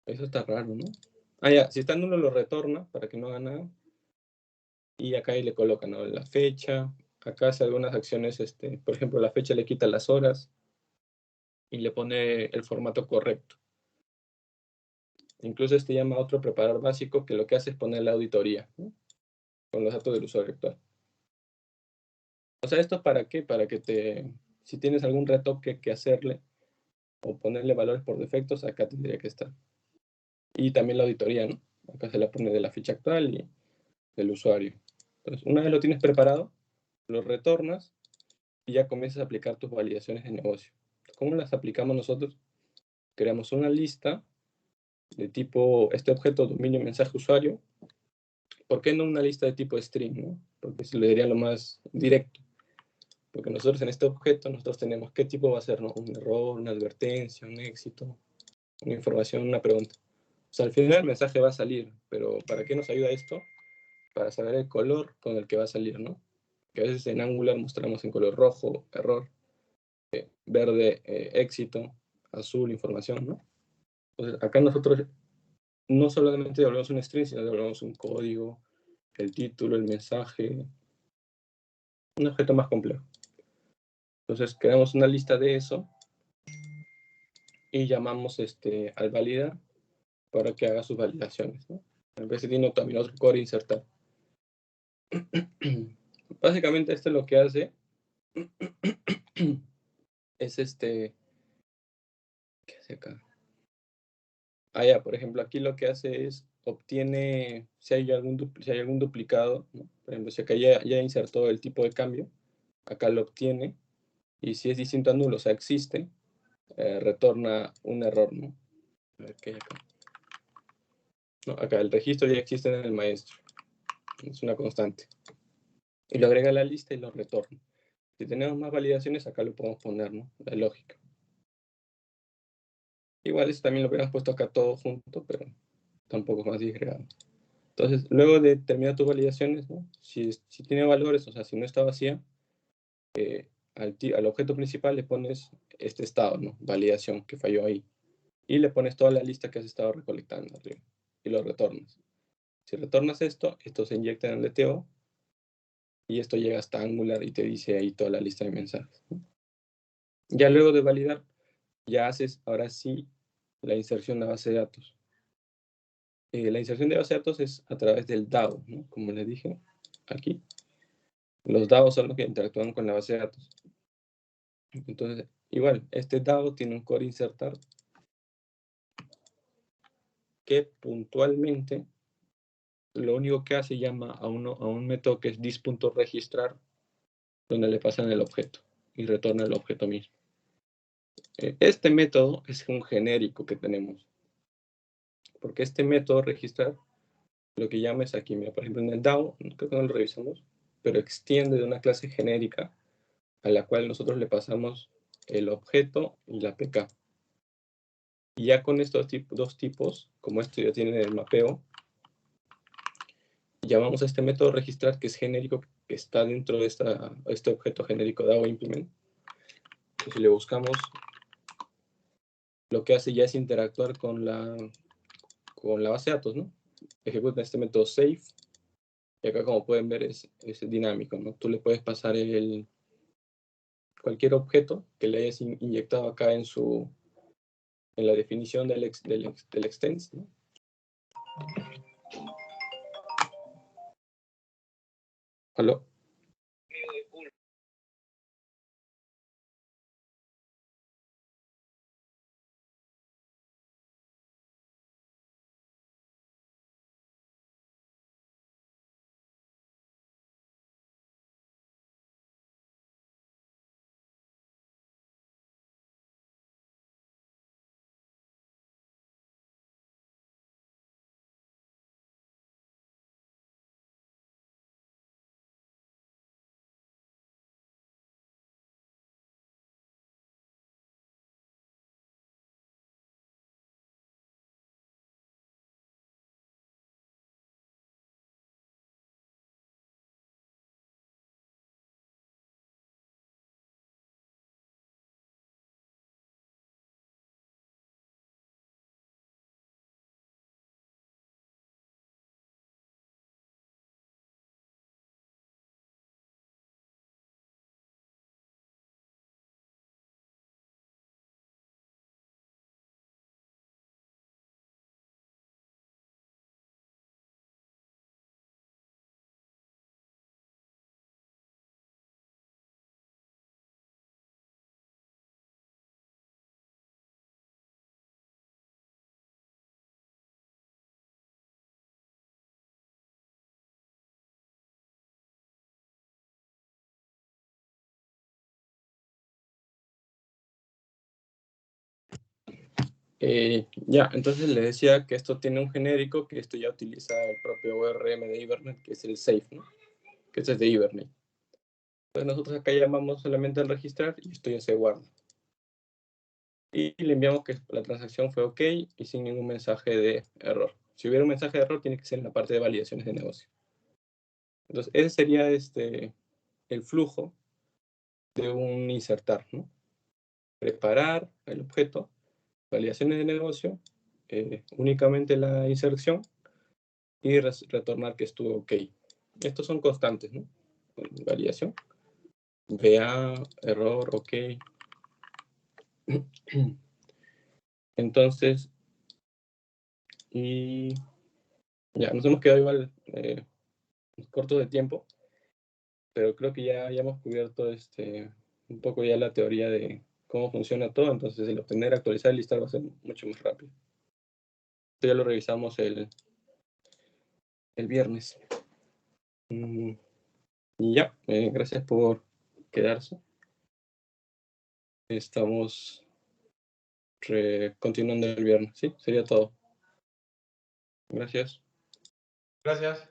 Speaker 1: Eso está raro, ¿no? Ah, ya, si está nulo, lo retorna para que no haga nada. Y acá le coloca, ¿no? La fecha. Acá hace algunas acciones, por ejemplo, la fecha le quita las horas y le pone el formato correcto. Incluso llama a otro preparar básico que lo que hace es poner la auditoría, ¿no? Con los datos del usuario actual. O sea, ¿esto para qué? Para que si tienes algún retoque que hacerle o ponerle valores por defectos, acá tendría que estar. Y también la auditoría, ¿no? Acá se la pone de la ficha actual y del usuario. Entonces, una vez lo tienes preparado, lo retornas y ya comienzas a aplicar tus validaciones de negocio. ¿Cómo las aplicamos nosotros? Creamos una lista de tipo, este objeto dominio mensaje usuario. ¿Por qué no una lista de tipo string, no? Porque se le diría lo más directo. Porque nosotros en este objeto, nosotros tenemos qué tipo va a ser, ¿no? Un error, una advertencia, un éxito, una información, una pregunta. O sea, al final el mensaje va a salir, pero ¿para qué nos ayuda esto? Para saber el color con el que va a salir, ¿no? Que a veces en Angular mostramos en color rojo, error, verde, éxito, azul, información, ¿no? Entonces, acá nosotros no solamente devolvemos un string, sino devolvemos un código, el título, el mensaje, un objeto más complejo. Entonces, creamos una lista de eso y llamamos al validar para que haga sus validaciones, ¿no? En vez de tiene también otro core insertar. Básicamente esto lo que hace es ¿qué hace acá? Ah, ya, por ejemplo, aquí lo que hace es obtiene si hay algún duplicado, ¿no? Por ejemplo, si acá ya insertó el tipo de cambio, acá lo obtiene, y si es distinto a nulo, o sea, existe, retorna un error, ¿no? A ver qué hay acá. No, acá el registro ya existe en el maestro, es una constante. Y lo agrega a la lista y lo retorna. Si tenemos más validaciones, acá lo podemos poner, ¿no? La lógica. Igual eso también lo hubiéramos puesto acá todo junto, pero tampoco es más disgregado. Entonces, luego de terminar tus validaciones, ¿no? Si tiene valores, o sea, si no está vacía, al objeto principal le pones este estado, ¿no? Validación que falló ahí. Y le pones toda la lista que has estado recolectando arriba. Y lo retornas. Si retornas esto, esto se inyecta en el DTO y esto llega hasta Angular y te dice ahí toda la lista de mensajes, ¿no? Ya luego de validar, ya haces ahora sí la inserción a base de datos. La inserción de base de datos es a través del DAO, ¿no? Como les dije aquí. Los DAOs son los que interactúan con la base de datos. Entonces, igual, este DAO tiene un core insertar que puntualmente lo único que hace llama a un método que es dis.registrar, donde le pasan el objeto y retorna el objeto mismo. Este método es un genérico que tenemos, porque este método registrar lo que llama es aquí, mira, por ejemplo en el DAO, creo que no lo revisamos, pero extiende de una clase genérica a la cual nosotros le pasamos el objeto y la PK. Y ya con estos dos tipos, como esto ya tiene el mapeo, llamamos a este método registrar que es genérico, que está dentro de este objeto genérico DAO implement. Y si le buscamos, lo que hace ya es interactuar con la base de datos, ¿no? Ejecuta este método save, y acá como pueden ver es dinámico, ¿no? Tú le puedes pasar cualquier objeto que le hayas inyectado acá en la definición del extens, ¿no? ¿Aló? Ya, entonces le decía que esto tiene un genérico, que esto ya utiliza el propio ORM de Hibernate, que es el safe, ¿no? Que este es de Hibernate. Entonces nosotros acá llamamos solamente al registrar y esto ya se guarda. Y le enviamos que la transacción fue OK y sin ningún mensaje de error. Si hubiera un mensaje de error, tiene que ser en la parte de validaciones de negocio. Entonces, ese sería el flujo de un insertar, ¿no? Preparar el objeto, validaciones de negocio, únicamente la inserción y retornar que estuvo OK. Estos son constantes, ¿no? Validación, VA, error, OK. Entonces, y ya, nos hemos quedado igual cortos de tiempo, pero creo que ya hemos cubierto un poco ya la teoría de cómo funciona todo, entonces el obtener, actualizar y listar va a ser mucho más rápido. Esto ya lo revisamos el viernes. Y ya, gracias por quedarse. Estamos continuando el viernes, ¿sí? Sería todo. Gracias.
Speaker 2: Gracias.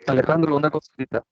Speaker 3: Alejandro, una cosita.